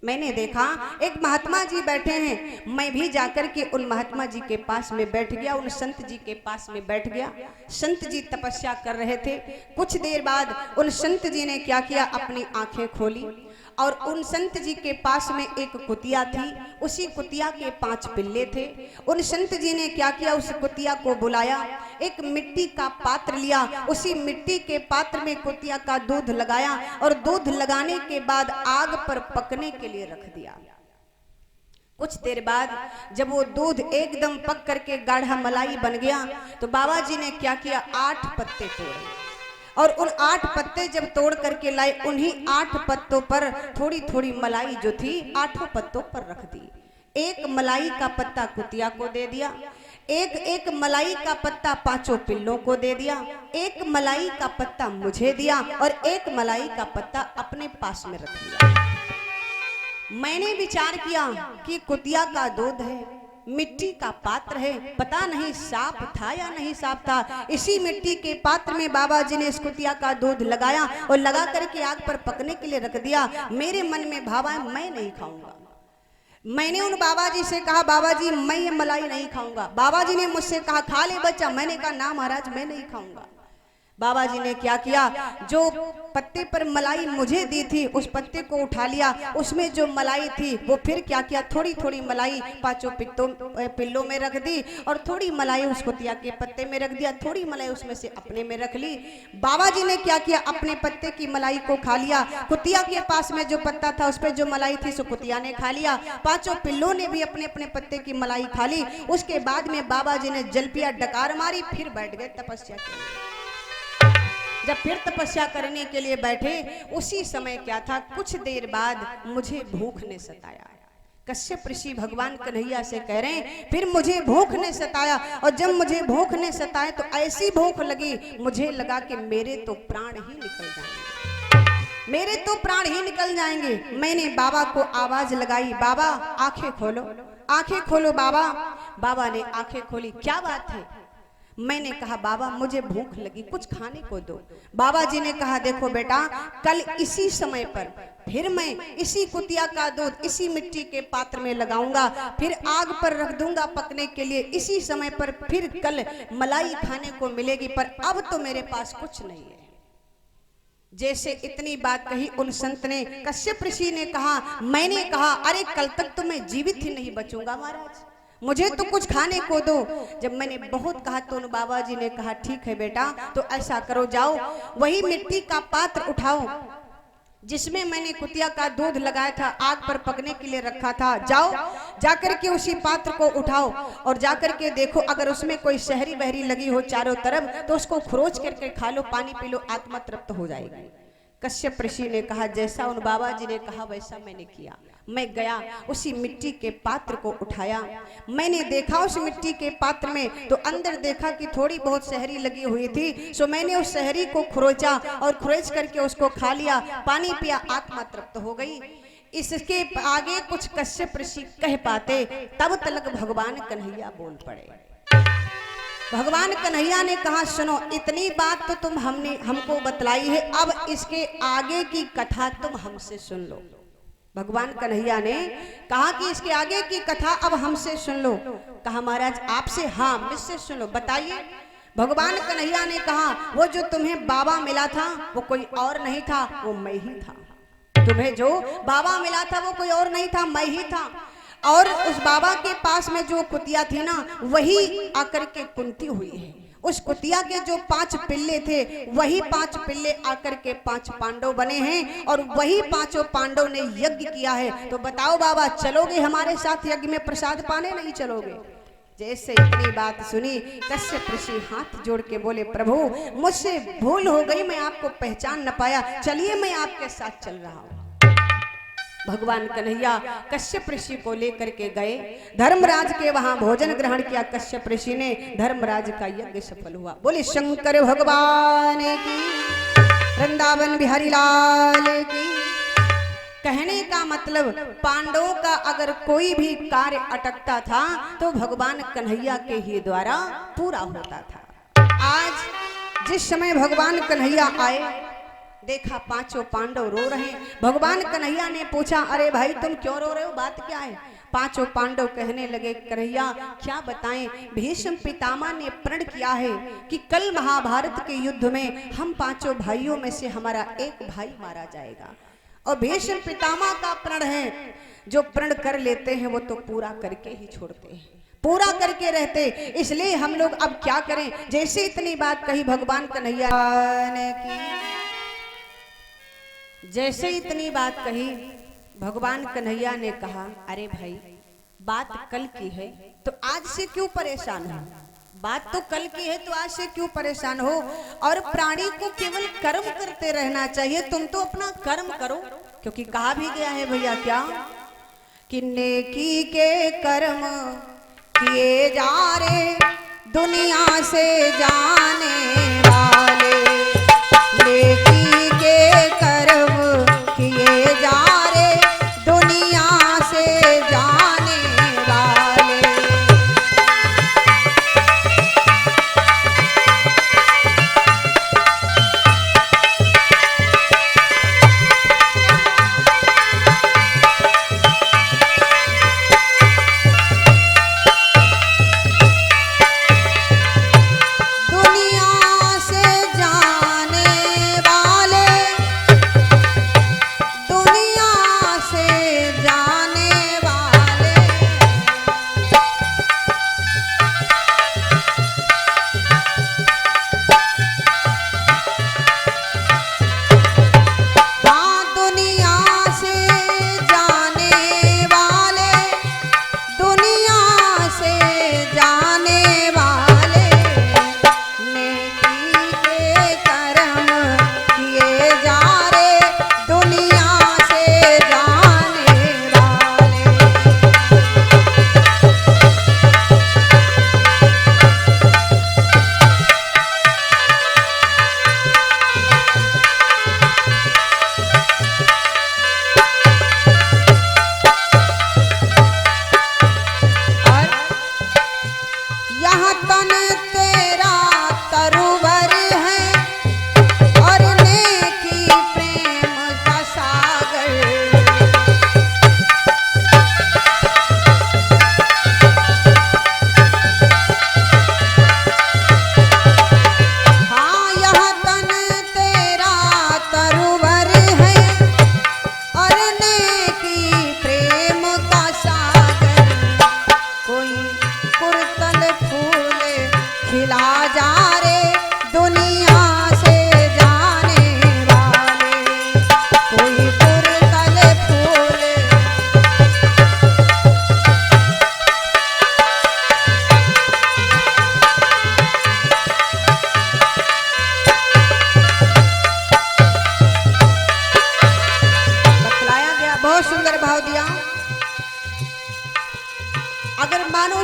मैंने देखा एक महात्मा जी बैठे हैं। मैं भी जाकर के उन महात्मा जी के पास में बैठ गया, उन संत जी के पास में बैठ गया। संत जी तपस्या कर रहे थे। कुछ देर बाद उन संत जी ने क्या किया, अपनी आंखें खोली और उन संत जी के पास में एक कुतिया थी। उसी कुतिया के 5 पिल्ले थे। उन संत जी ने क्या किया, उस कुतिया को बुलाया, एक मिट्टी का पात्र लिया, उसी मिट्टी के पात्र में कुतिया का दूध लगाया और दूध लगाने के बाद आग पर पकने के लिए रख दिया। कुछ देर बाद जब वो दूध एकदम पक करके गाढ़ा मलाई बन गया तो बाबा जी ने क्या किया, 8 पत्ते तोड़े और उन 8 पत्ते जब तोड़ करके लाए, उन्हीं 8 पत्तों पर थोड़ी थोड़ी मलाई जो थी 8 पत्तों पर रख दी। एक मलाई का पत्ता कुतिया को दे दिया, एक मलाई का पत्ता 5 पिल्लों को दे दिया, एक मलाई का पत्ता मुझे दिया और एक मलाई का पत्ता अपने पास में रख दिया। मैंने विचार किया कि कुतिया का दूध है, मिट्टी का पात्र है, पता नहीं साफ था या नहीं साफ था। इसी मिट्टी के पात्र में बाबा जी ने इस कुतिया का दूध लगाया और लगा करके आग पर पकने के लिए रख दिया। मेरे मन में भाव आया, मैं नहीं खाऊंगा। मैंने उन बाबा जी से कहा, बाबा जी मैं ये मलाई नहीं खाऊंगा। बाबा जी ने मुझसे कहा, खा ले बच्चा। मैंने कहा, ना महाराज मैं नहीं खाऊंगा। बाबा जी ने क्या किया, जो पत्ते पर मलाई मुझे दी थी उस पत्ते को उठा लिया, उसमें जो मलाई थी वो फिर क्या किया, थोड़ी थोड़ी मलाई 5 पिल्लों में रख दी और थोड़ी मलाई उस कुतिया के पत्ते में रख दिया, थोड़ी मलाई उसमें से अपने में रख ली। बाबा जी ने क्या किया, अपने पत्ते की मलाई को खा लिया, कुतिया के पास में जो पत्ता था उस पर जो मलाई थी सो कुतिया ने खा लिया, 5 पिल्लों ने भी अपने अपने पत्ते की मलाई खा ली। उसके बाद में बाबा जी ने जल पिया, डकार मारी, फिर बैठ गए तपस्या के लिए। जब फिर तपस्या करने के लिए बैठे, उसी समय क्या था, कुछ देर बाद मुझे भूख ने सताया। कश्यप ऋषि भगवान कन्हैया से कह रहे हैं, फिर मुझे भूख ने सताया और जब मुझे भूख ने सताया तो ऐसी भूख लगी, मुझे लगा कि मेरे तो प्राण ही निकल जाएंगे, मेरे तो प्राण ही निकल जाएंगे। मैंने बाबा को आवाज लगाई, बाबा आंखें खोलो, आंखें खोलो बाबा। बाबा ने आंखें खोली, क्या बात है? मैंने कहा, बाबा मुझे भूख लगी, कुछ खाने को दो। बाबा जी ने कहा, देखो बेटा, कल इसी समय पर फिर मैं इसी कुतिया का दूध इसी मिट्टी के पात्र में लगाऊंगा, फिर आग पर रख दूंगा पकने के लिए, इसी समय पर फिर कल मलाई खाने को मिलेगी, पर अब तो मेरे पास कुछ नहीं है। जैसे इतनी बात कही, उन संत ने, कश्यप ऋषि ने कहा, मैंने कहा, अरे कल तक तो मैं जीवित ही नहीं बचूंगा महाराज, मुझे तो कुछ खाने को दो। जब मैंने बहुत कहा तो उन बाबा जी ने कहा, ठीक है बेटा, तो ऐसा करो, जाओ वही मिट्टी का पात्र उठाओ जिसमें मैंने कुतिया का दूध लगाया था, आग पर पकने के लिए रखा था, जाओ जाकर के उसी पात्र को उठाओ और जाकर के देखो, अगर उसमें कोई शहरी बहरी लगी हो चारों तरफ तो उसको खरोच करके खा लो, पानी पी लो, आत्मा तृप्त हो जाएगी। कश्यप ऋषि ने कहा, जैसा उन बाबा जी ने कहा वैसा मैंने किया। मैं गया, उसी मिट्टी के पात्र को उठाया, मैंने देखा उस मिट्टी के पात्र में तो अंदर देखा कि थोड़ी बहुत शहरी लगी हुई थी। सो मैंने उस शहरी को खरोचा और खरोच करके उसको खा लिया, पानी पिया, आत्मा तृप्त हो गई। इसके आगे कुछ कश्यप ऋषि कह पाते, तब तक भगवान कन्हैया बोल पड़े। भगवान कन्हैया ने कहा, सुनो, इतनी बात तो तुम हमको बतलाई है, अब इसके आगे की कथा तुम हमसे सुन लो। भगवान कन्हैया ने कहा कि इसके आगे की कथा अब हमसे सुन लो। कहा, महाराज आपसे? हाँ, मुझसे सुन लो, बताइए। भगवान कन्हैया ने कहा, वो जो तुम्हें बाबा मिला था वो कोई और नहीं था, वो मैं ही था। तुम्हें जो बाबा मिला था वो कोई और नहीं था, मैं ही था। और उस बाबा के पास में जो कुतिया थी ना, वही आकर के कुंती हुई है। उस कुतिया के जो 5 पिल्ले थे, वही 5 पिल्ले आकर के 5 पांडव बने हैं और वही 5 पांडव ने यज्ञ किया है। तो बताओ बाबा, चलोगे हमारे साथ यज्ञ में प्रसाद पाने? नहीं चलोगे। जैसे इतनी बात सुनी, कश्यप ऋषि हाथ जोड़ के बोले, प्रभु मुझसे भूल हो गई, मैं आपको पहचान न पाया, चलिए मैं आपके साथ चल रहा हूँ। भगवान कन्हैया कश्यप ऋषि को लेकर के गए, धर्मराज के वहां भोजन ग्रहण किया। कश्यप ऋषि ने, धर्मराज का यज्ञ सफल हुआ। बोले शंकर भगवान की, वृंदावन बिहारी लाल की। कहने का मतलब पांडवों का अगर कोई भी कार्य अटकता था तो भगवान कन्हैया के ही द्वारा पूरा होता था। आज जिस समय भगवान कन्हैया आए, देखा पांचों पांडव रो रहे हैं। भगवान कन्हैया ने पूछा, अरे भाई तुम क्यों रो रहे हो, बात क्या है? पांचों पांडव कहने लगे, कन्हैया क्या बताएं, भीष्म पितामह ने प्रण किया है कि कल महाभारत के युद्ध में हम पांचों भाइयों में से हमारा एक भाई मारा जाएगा। और भीष्म पितामह का प्रण है, जो प्रण कर लेते हैं वो तो पूरा करके ही छोड़ते हैं, पूरा करके रहते। इसलिए हम लोग अब क्या करें? जैसे इतनी बात कही भगवान कन्हैया ने की, जैसे इतनी बात कही भगवान कन्हैया ने कहा, अरे भाई बात कल की है तो आज से क्यों परेशान हो? बात तो कल की है तो आज से क्यों परेशान हो? और प्राणी को केवल कर्म करते रहना चाहिए, तुम तो अपना कर्म करो। क्योंकि कहा भी गया है भैया क्या कि नेकी के कर्म किए जा रे दुनिया से जाने वाले, नेकी के कर्म किए जा रे दुनिया से जाने वाले।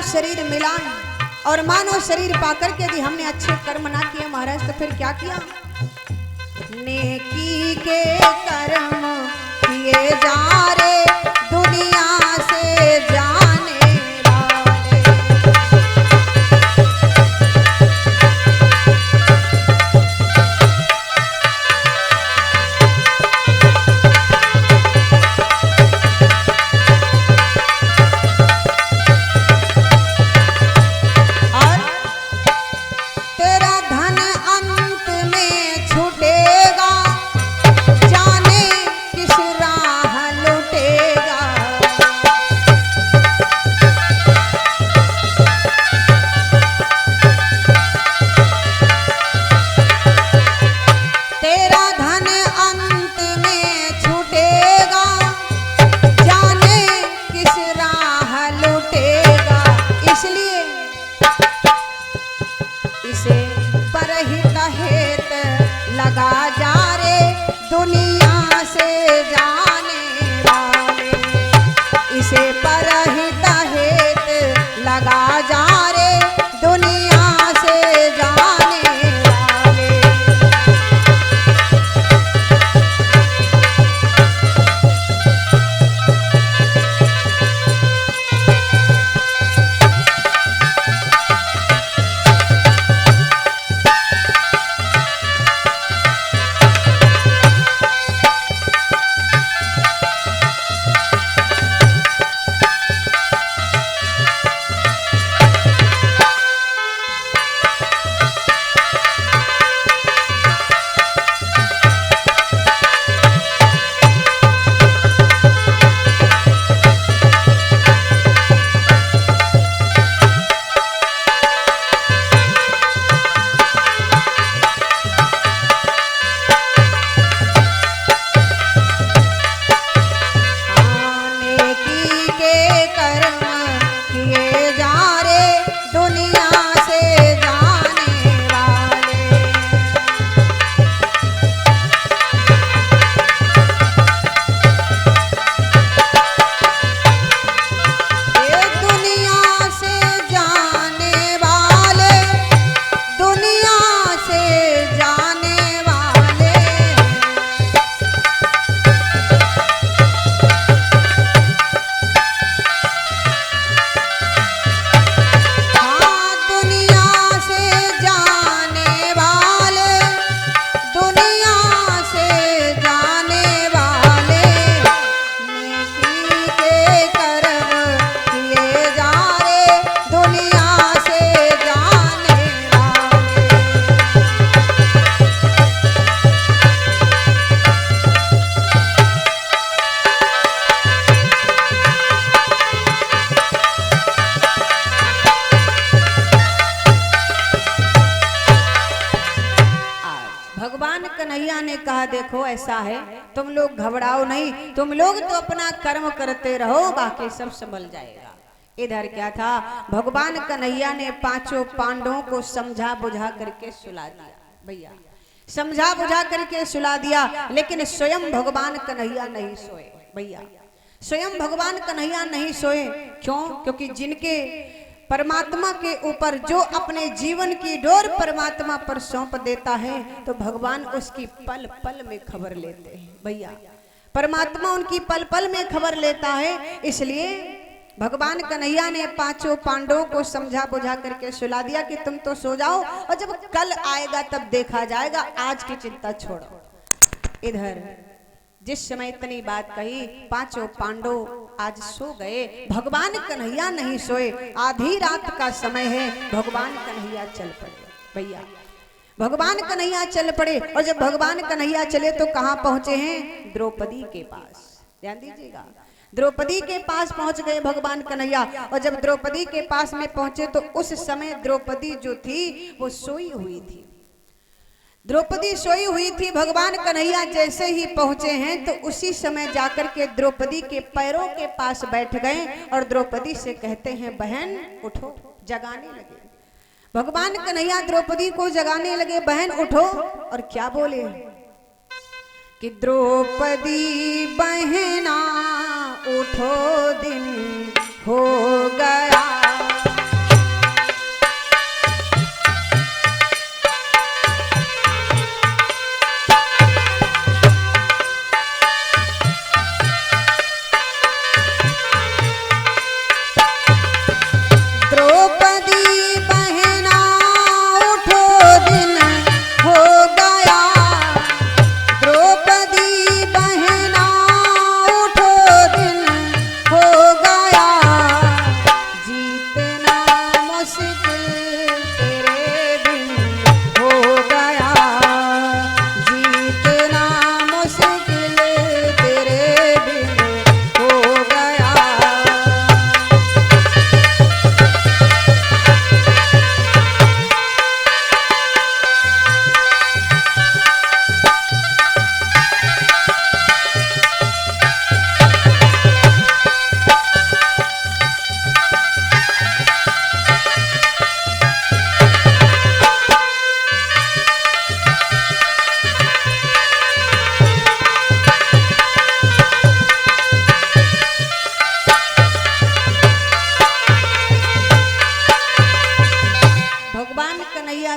शरीर मिला और मानव शरीर पाकर के यदि हमने अच्छे कर्म ना किए महाराज, तो फिर क्या किया? नेकी के कर्म किए जा रे दुनिया से जाने वाले। लगा जा रे दुनिया से जाने वाले, इसे परहित हेत लगा जा रे दुनिया से जाने वाले। कन्हैया ने कहा देखो ऐसा है, तुम लोग घबराओ नहीं, तुम लोग तो अपना कर्म करते रहो, बाकी सब संभल जाएगा। इधर क्या था, भगवान कन्हैया ने पांचों पांडवों को समझा बुझा करके सुला दिया। भैया समझा बुझा करके सुला दिया, लेकिन स्वयं भगवान कन्हैया नहीं सोए। भैया स्वयं भगवान कन्हैया नहीं सोए, क्यों? क्योंकि जिनके परमात्मा के ऊपर जो अपने जीवन की डोर परमात्मा पर सौंप देता है तो भगवान उसकी पल पल में खबर लेते हैं। भैया परमात्मा उनकी पल पल में खबर लेता है, इसलिए भगवान कन्हैया ने पांचों पांडवों को समझा बुझा करके सुला दिया कि तुम तो सो जाओ, और जब कल आएगा तब देखा जाएगा, आज की चिंता छोड़ो। इधर जिस समय इतनी बात कही, पांचों पांडव आज सो गए, भगवान कन्हैया नहीं सोए। आधी रात का समय है, भगवान कन्हैया चल पड़े। भैया भगवान कन्हैया चल पड़े, और जब भगवान कन्हैया चले तो कहाँ पहुंचे हैं? द्रौपदी के पास। ध्यान दीजिएगा, द्रौपदी के पास पहुंच गए भगवान कन्हैया। और जब द्रौपदी के पास में पहुंचे तो उस समय द्रौपदी जो थी वो सोई हुई थी। द्रौपदी सोई हुई थी। भगवान कन्हैया जैसे ही पहुंचे हैं तो उसी समय जाकर के द्रौपदी के पैरों के पास बैठ गए और द्रौपदी से कहते हैं बहन उठो, जगाने लगे। भगवान कन्हैया द्रौपदी को जगाने लगे, बहन उठो। और क्या बोले कि द्रौपदी बहना उठो, दिन हो गया।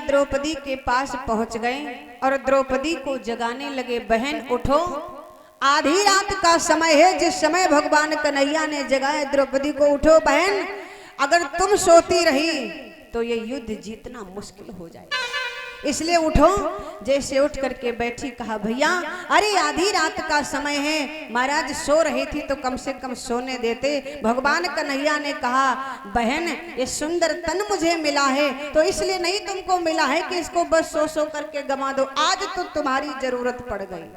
द्रौपदी के पास पहुंच गए और द्रौपदी को जगाने लगे, बहन उठो, आधी रात का समय है। जिस समय भगवान कन्हैया ने जगाया द्रौपदी को, उठो बहन, अगर तुम सोती रही तो ये युद्ध जीतना मुश्किल हो जाएगा, इसलिए उठो। जैसे उठ करके बैठी, कहा भैया अरे आधी रात का समय है, महाराज सो रही थी तो कम से कम सोने देते। भगवान कन्हैया ने कहा बहन ये सुंदर तन मुझे मिला है तो इसलिए नहीं तुमको मिला है कि इसको बस सो सो करके गवा दो। आज तो तुम्हारी जरूरत पड़ गई,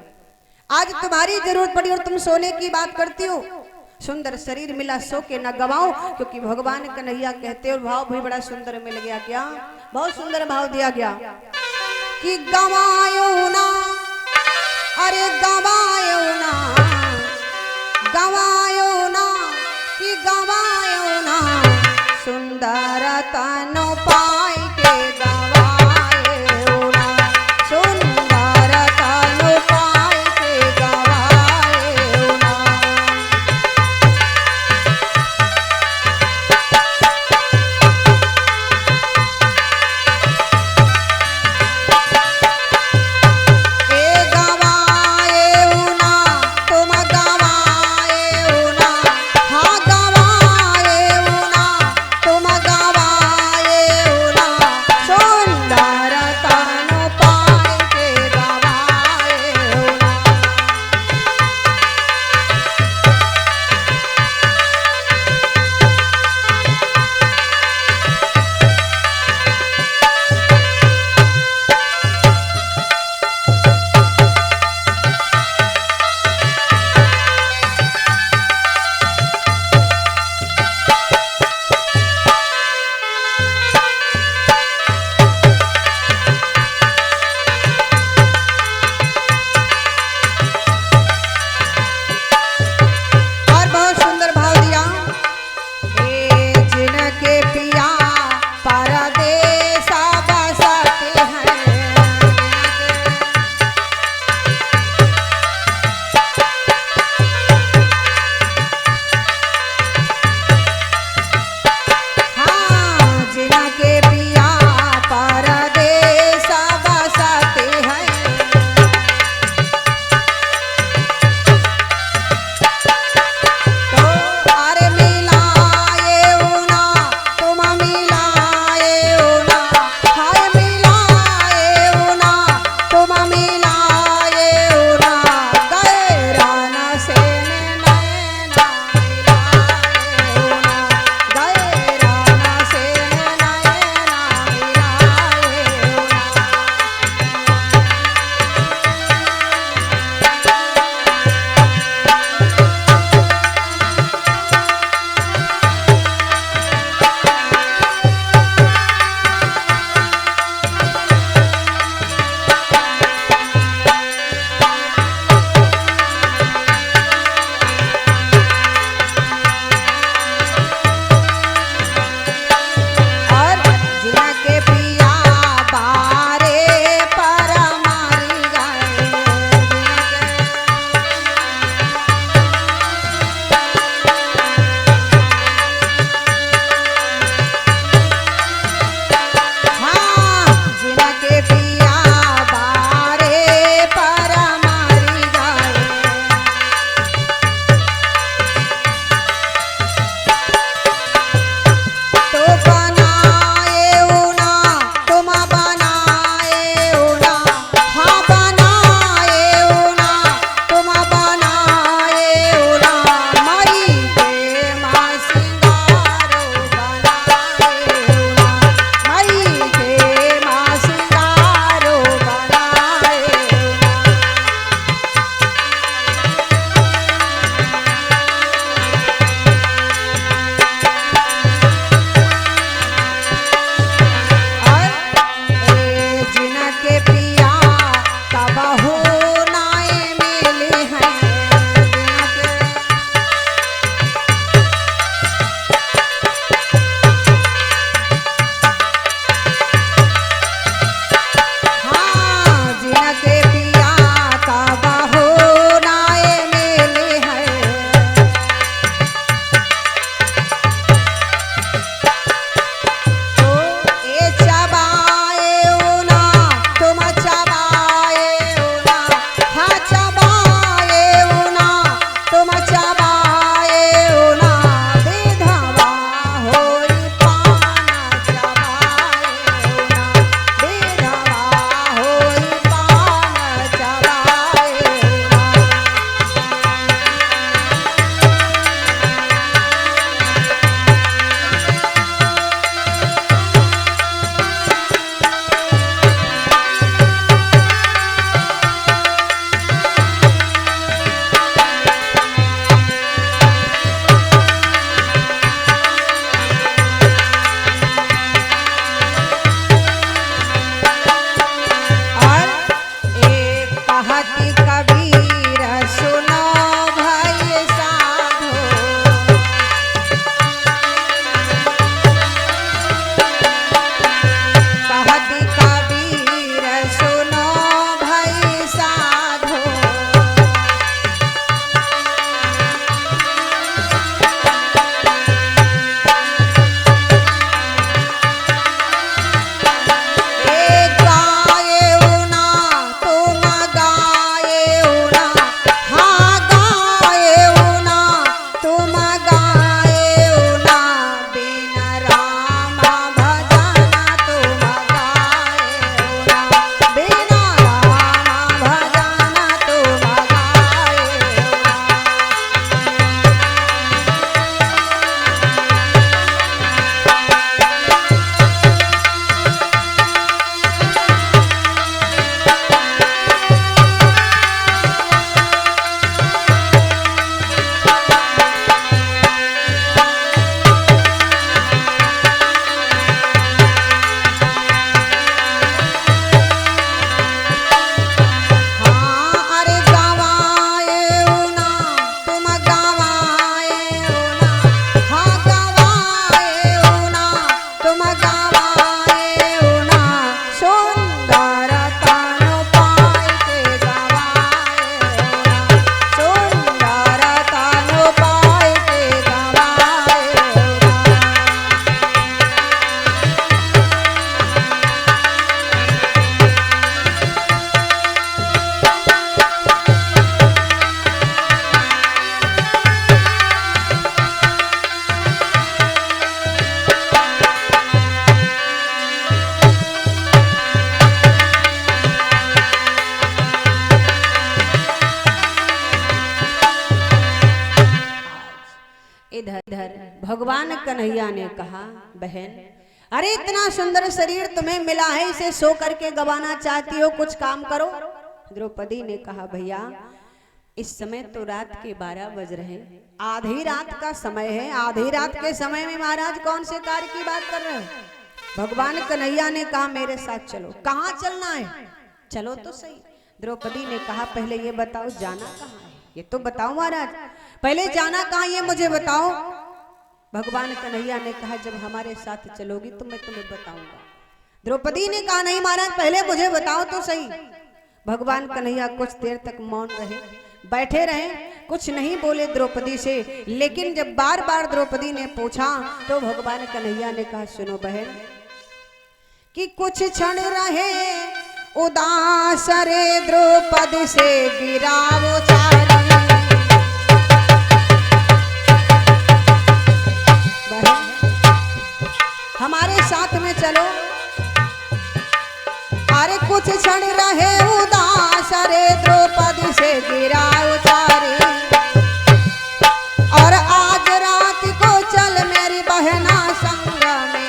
आज तुम्हारी जरूरत पड़ी और तुम सोने की बात करती हो। सुंदर शरीर मिला, सो के न गवाओ, क्योंकि भगवान कन्हैया कहते, और भाव भी बड़ा सुंदर मिल गया। क्या बहुत सुंदर भाव दिया गया कि गवायो ना, अरे गवायो ना, गवायो ना, कि गवायो ना, सुंदर तन पाई के गवायो ना, सुंदर तन पाई के गवायो ना। गवाए भगवान कन्हैया ने कहा, बहन अरे इतना सुंदर शरीर तुम्हें मिला है, इसे सो करके गवाना चाहती हो, कुछ काम करो। द्रौपदी ने कहा, भैया इस समय तो रात के 12 बज रहे हैं, आधी रात का समय है, आधी रात के समय में महाराज कौन से कार्य की बात कर रहे हो। भगवान कन्हैया ने कहा, मेरे साथ चलो। कहाँ चलना है? चलो तो सही। द्रौपदी ने कहा, पहले ये बताओ जाना कहाँ है, ये तो बताओ महाराज, पहले जाना कहाँ ये मुझे बताओ। भगवान कन्हैया ने कहा, जब हमारे साथ चलोगी तो मैं तुम्हें बताऊंगा। द्रौपदी ने कहा, नहीं महाराज पहले मुझे बताओ तो सही। भगवान कन्हैया कुछ देर तक मौन रहे, बैठे रहे, कुछ नहीं बोले द्रौपदी से। लेकिन जब बार बार द्रौपदी ने पूछा तो भगवान कन्हैया ने कहा, सुनो बहन कि कुछ क्षण रहे उदास रे द्रौपदी से गिरावो चारी। हमारे साथ में चलो। अरे कुछ क्षण रहे उदास रे द्रौपदी से गिरावो चारी, और आज रात को चल मेरी बहना संग में हमारे।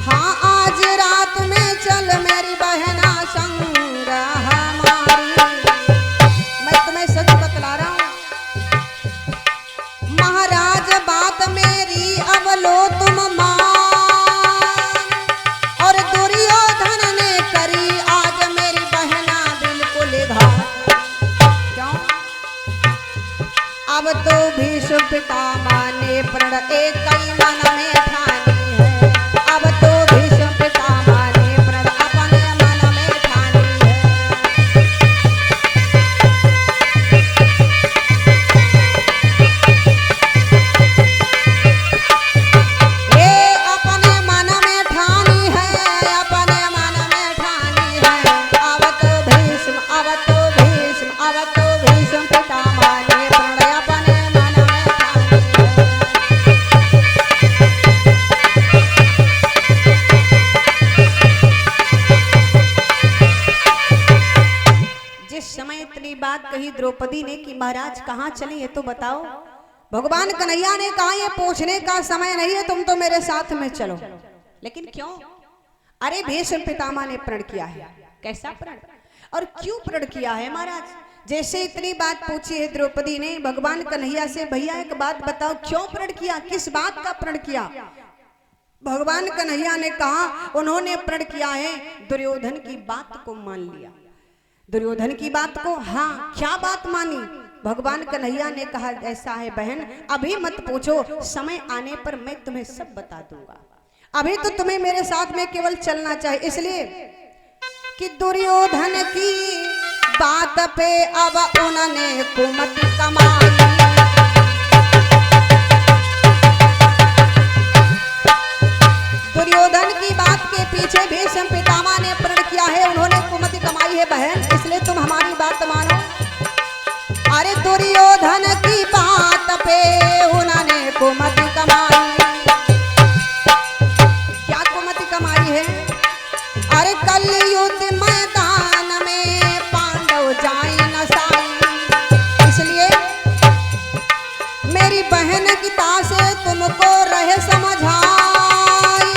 हाँ आज रात में चल मेरी बहना संग हमारी। मैं तुम्हें सच बतला रहा हूँ महाराज, बात मेरी अब लो तुम मान, और दुर्योधन ने करी आज मेरी बहना बिल्कुल घात। क्यों? अब तो भीष्म पितामह ने प्रण एक कई मन में ठानी है, अब तो भीष्म पितामह ने प्रण अपने मन में ठानी है। ये अपने मन में ठानी है, अपने मन में ठानी है। अब तो भीष्म, अब तो भीष्म, अब तो भीष्म पितामह ने प्रण अपने मन में ठानी है। जिस समय इतनी बात कही द्रौपदी ने कि महाराज कहाँ चले ये तो बताओ, भगवान कन्हैया ने कहा, ये पूछने का समय नहीं है, तुम तो मेरे साथ में चलो। लेकिन क्यों? अरे भीष्म पितामह ने प्रण किया है। कैसा प्रण और क्यों प्रण किया है महाराज? जैसे इतनी बात पूछी है द्रौपदी ने भगवान कन्हैया से, भैया एक बात बताओ क्यों प्रण किया, किस बात का प्रण किया? भगवान कन्हैया ने कहा, उन्होंने प्रण किया है दुर्योधन की बात को मान लिया। दुर्योधन की बात को, हाँ क्या बात मानी? भगवान कन्हैया ने कहा, ऐसा है बहन अभी मत पूछो, समय आने पर मैं तुम्हें सब बता दूंगा, अभी तो तुम्हें मेरे साथ में केवल चलना चाहिए। इसलिए कि दुर्योधन की बात पे अब उन्होंने कुमति कमाई। दुर्योधन की बात के पीछे भीष्म पितामह ने प्रण किया है, उन्होंने कुमति कमाई है बहन, इसलिए तुम हमारी बात मानो। अरे दुर्योधन की बात पे उन्होंने कुमति कमाई। क्या कुमति कमाई है? अरे कल युद्ध मैदान में पांडव जाए न साई। इसलिए मेरी बहन की तासे तुमको रहे समझाई,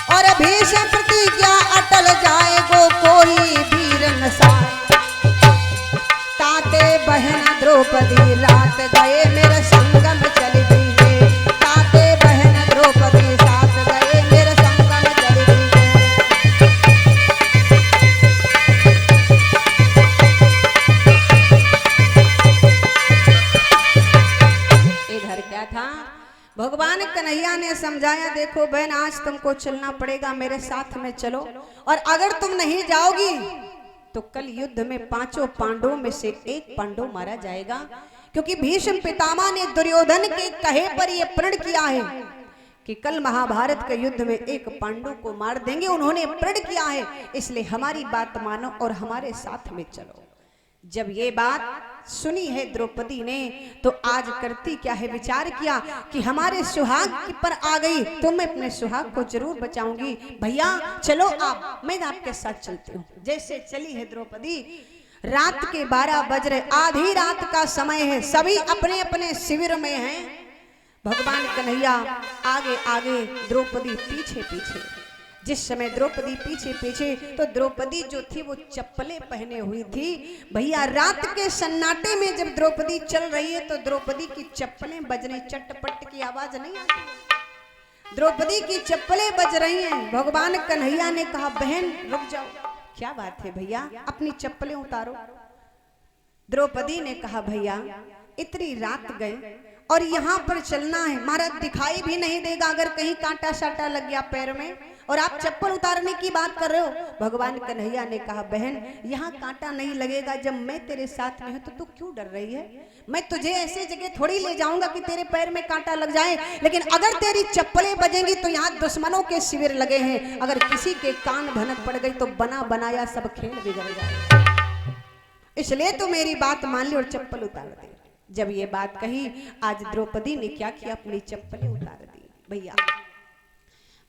और भीष्म प्रतिज्ञा अटल जाए गो कोई वीर न साई। ताते बहन द्रौपदी रात गए मेरे संगम चली गई, ताते बहन द्रौपदी साथ गए मेरे संगम चली गई। इधर क्या था, भगवान कन्हैया ने समझाया, देखो बहन आज तुमको चलना पड़ेगा, मेरे साथ में चलो, और अगर तुम नहीं जाओगी तो कल युद्ध में 5 पांडवों में से एक पांडव मारा जाएगा, क्योंकि भीष्म पितामह ने दुर्योधन के कहे पर यह प्रण किया है कि कल महाभारत के युद्ध में एक पांडव को मार देंगे, उन्होंने प्रण किया है, इसलिए हमारी बात मानो और हमारे साथ में चलो। जब ये बात सुनी है द्रौपदी ने तो आज करती क्या है, विचार किया कि हमारे सुहाग पर आ गई तो मैं अपने सुहाग को जरूर बचाऊंगी। भैया चलो आप, मैं आपके साथ चलती हूँ। जैसे चली है द्रौपदी, रात के 12 बज रहे, आधी रात का समय है, सभी अपने अपने शिविर में हैं। भगवान कन्हैया आगे आगे, द्रौपदी पीछे पीछे। जिस समय द्रौपदी पीछे पीछे, तो द्रौपदी जो थी वो चप्पलें पहने हुई थी। भैया रात के सन्नाटे में जब द्रौपदी चल रही है तो द्रौपदी की चप्पलें बज रही, चटपट की आवाज नहीं आती, द्रौपदी की चप्पलें बज रही हैं। भगवान कन्हैया ने कहा बहन रुक जाओ, क्या बात है भैया, अपनी चप्पलें उतारो। द्रौपदी ने कहा भैया इतनी रात गए और यहाँ पर चलना है, महाराज दिखाई भी नहीं देगा अगर कहीं कांटा साटा लग गया पैर में, और आप चप्पल उतारने की बात कर रहे हो। भगवान कन्हैया ने कहा बहन यहाँ कांटा नहीं लगेगा, जब मैं तेरे साथ में हूं तो तू क्यों डर रही है? मैं तुझे ऐसी जगह थोड़ी ले जाऊंगा कि तेरे पैर में कांटा लग जाए, लेकिन अगर तेरी चप्पलें बजेंगी तो यहाँ दुश्मनों के शिविर लगे हैं, अगर किसी के कान भनक पड़ गई तो बना बनाया सब खेल बिगड़ जाएगा, इसलिए तो मेरी बात मान ली और चप्पल उतार दे। जब ये बात कही, आज द्रौपदी ने क्या किया, अपनी चप्पलें उतार दी। भैया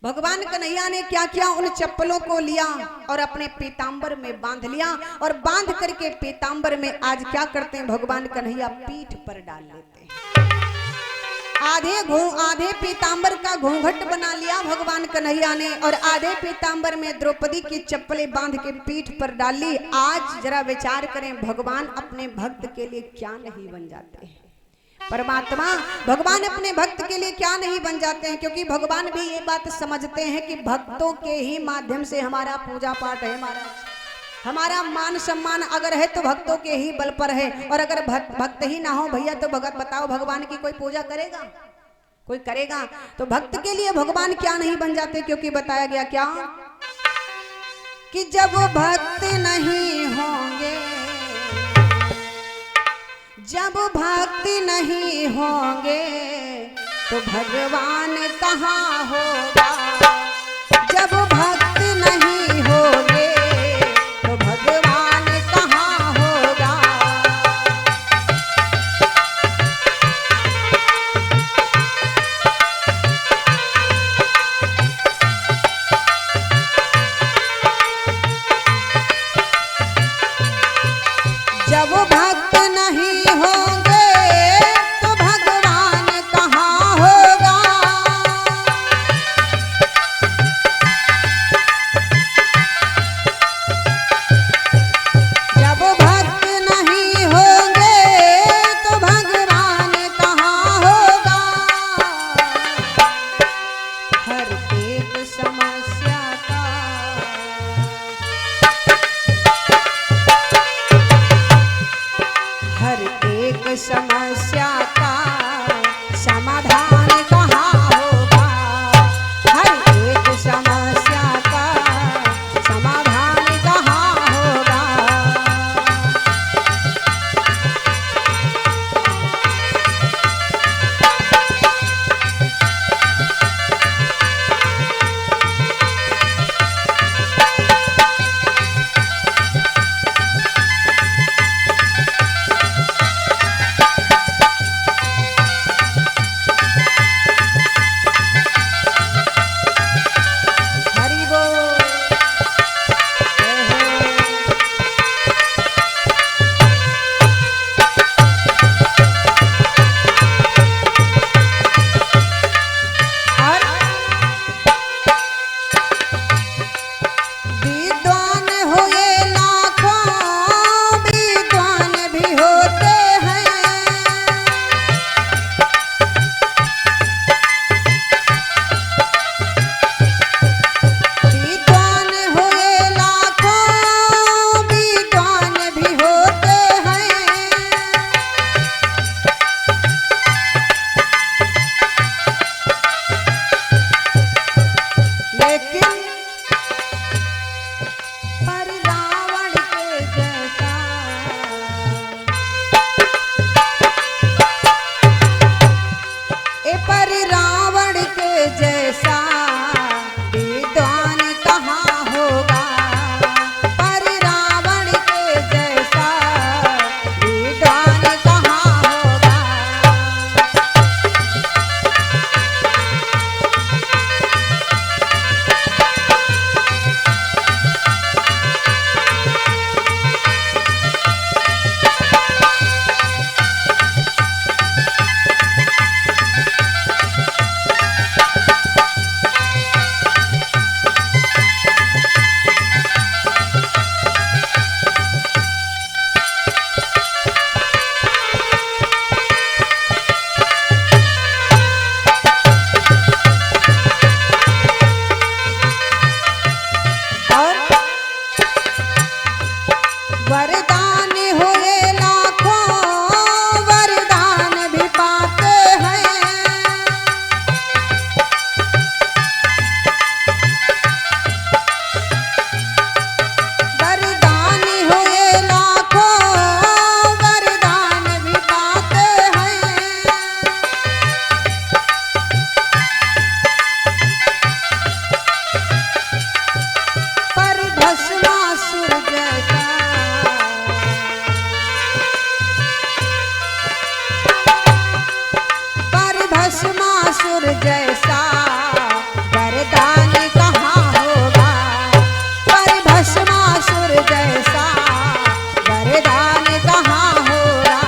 भगवान कन्हैया ने क्या किया, उन चप्पलों को लिया और अपने पीतांबर में बांध लिया, और बांध करके पीतांबर में आज क्या करते हैं भगवान कन्हैया, पीठ पर डाल लेते हैं। आधे पीतांबर का घूंघट बना लिया भगवान कन्हैया ने, और आधे पीतांबर में द्रौपदी की चप्पलें बांध के पीठ पर डाली। आज जरा विचार करें, भगवान अपने भक्त के लिए क्या नहीं बन जाते हैं। परमात्मा भगवान अपने भक्त के लिए क्या नहीं बन जाते हैं, क्योंकि भगवान भी ये बात समझते हैं कि भक्तों के ही माध्यम से हमारा पूजा पाठ है, हमारा मान सम्मान अगर है तो भक्तों के ही बल पर है, और अगर भक्त ही ना हो भैया तो भगत बताओ भगवान की कोई पूजा करेगा, कोई करेगा? तो भक्त के लिए भगवान क्या नहीं बन जाते, क्योंकि बताया गया क्या कि जब भक्त नहीं होंगे, जब भक्त नहीं होंगे तो भगवान कहाँ होगा, जब भक्त नहीं होंगे तो भगवान कहाँ होगा। जब भक्त नहीं होंगे तो भगवान कहाँ होगा, जब भक्त नहीं होंगे तो भगवान कहाँ होगा। हर एक समस्या का हर एक समस्या का समाधान कहाँ होगा, हर एक समस्या का समाधान कहाँ होगा। जैसा वरदान कहाँ होगा, पर भस्मासुर जैसा वरदान कहाँ होगा।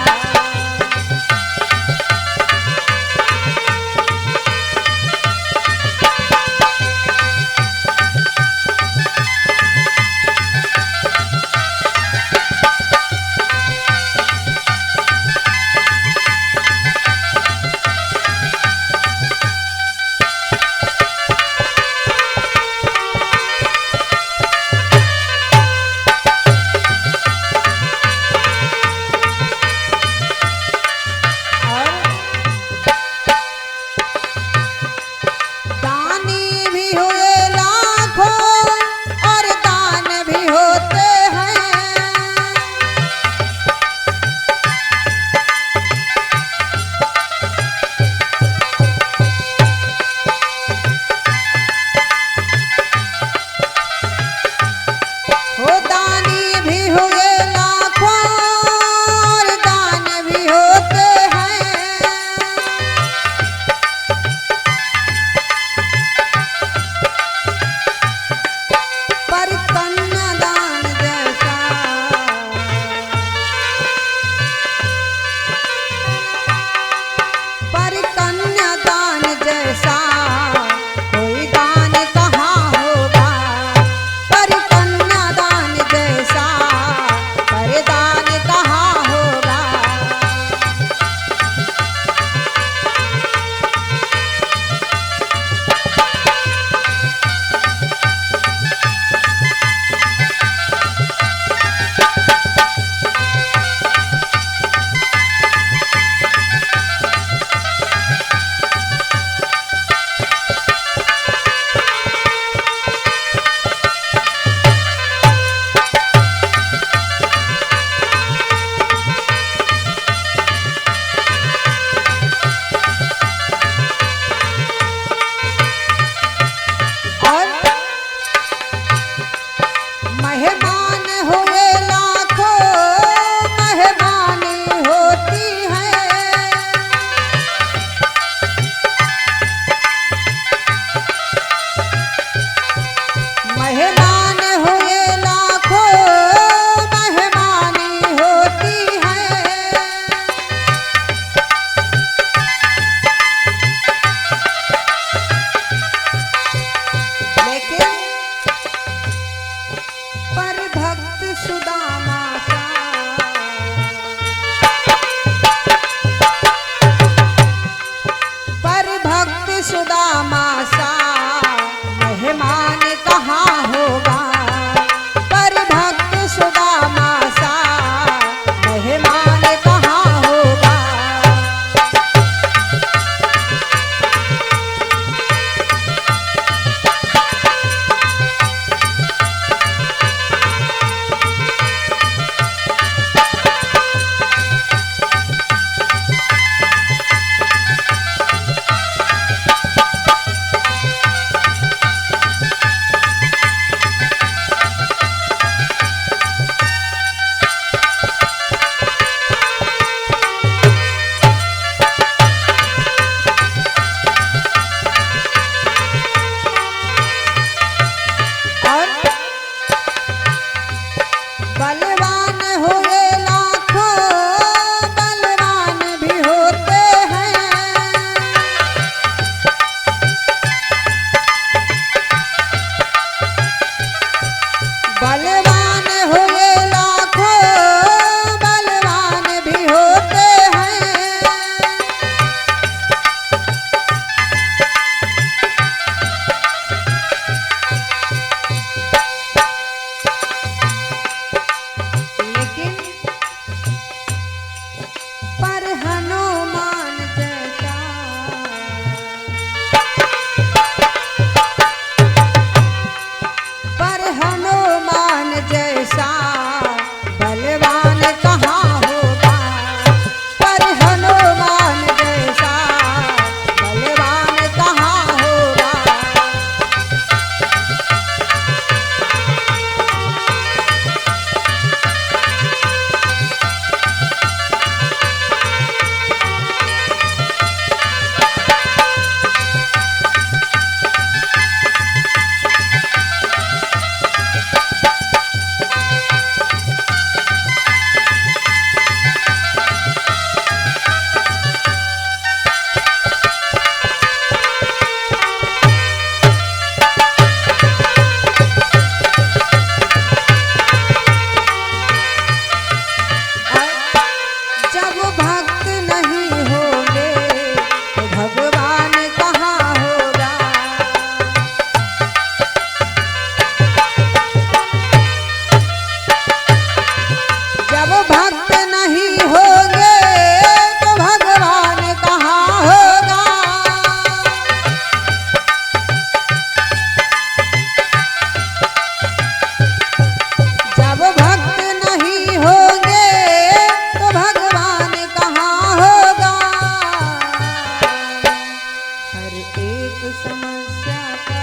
समस्या का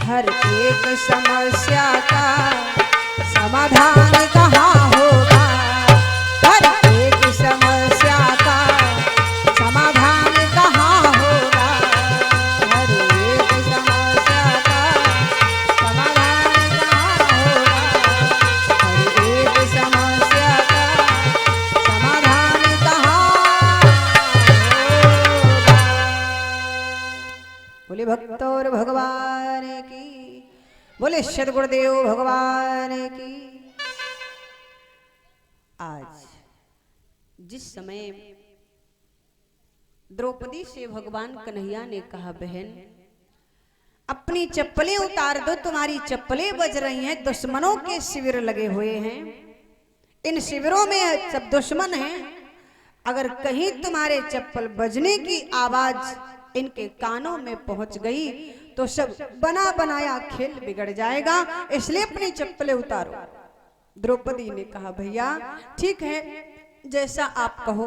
हर एक समस्या का समाधान कहाँ होगा। हर एक समस्या का समाधान कहाँ होगा। हर एक समस्या का समाधान कहाँ होगा। हर एक समस्या का समाधान कहाँ होगा। बोले भक्त और भगवान की, बोले सद्गुरुदेव भगवान की। आज जिस समय द्रौपदी से भगवान कन्हैया ने कहा, बहन अपनी चप्पलें उतार दो, तुम्हारी चप्पलें बज रही हैं, दुश्मनों के शिविर लगे हुए हैं, इन शिविरों में सब दुश्मन हैं, अगर कहीं तुम्हारे चप्पल बजने की आवाज इनके कानों में पहुंच गई तो सब बना बनाया खेल बिगड़ जाएगा, इसलिए अपनी चप्पलें उतारो। द्रौपदी ने कहा, भैया ठीक है, जैसा आप कहो।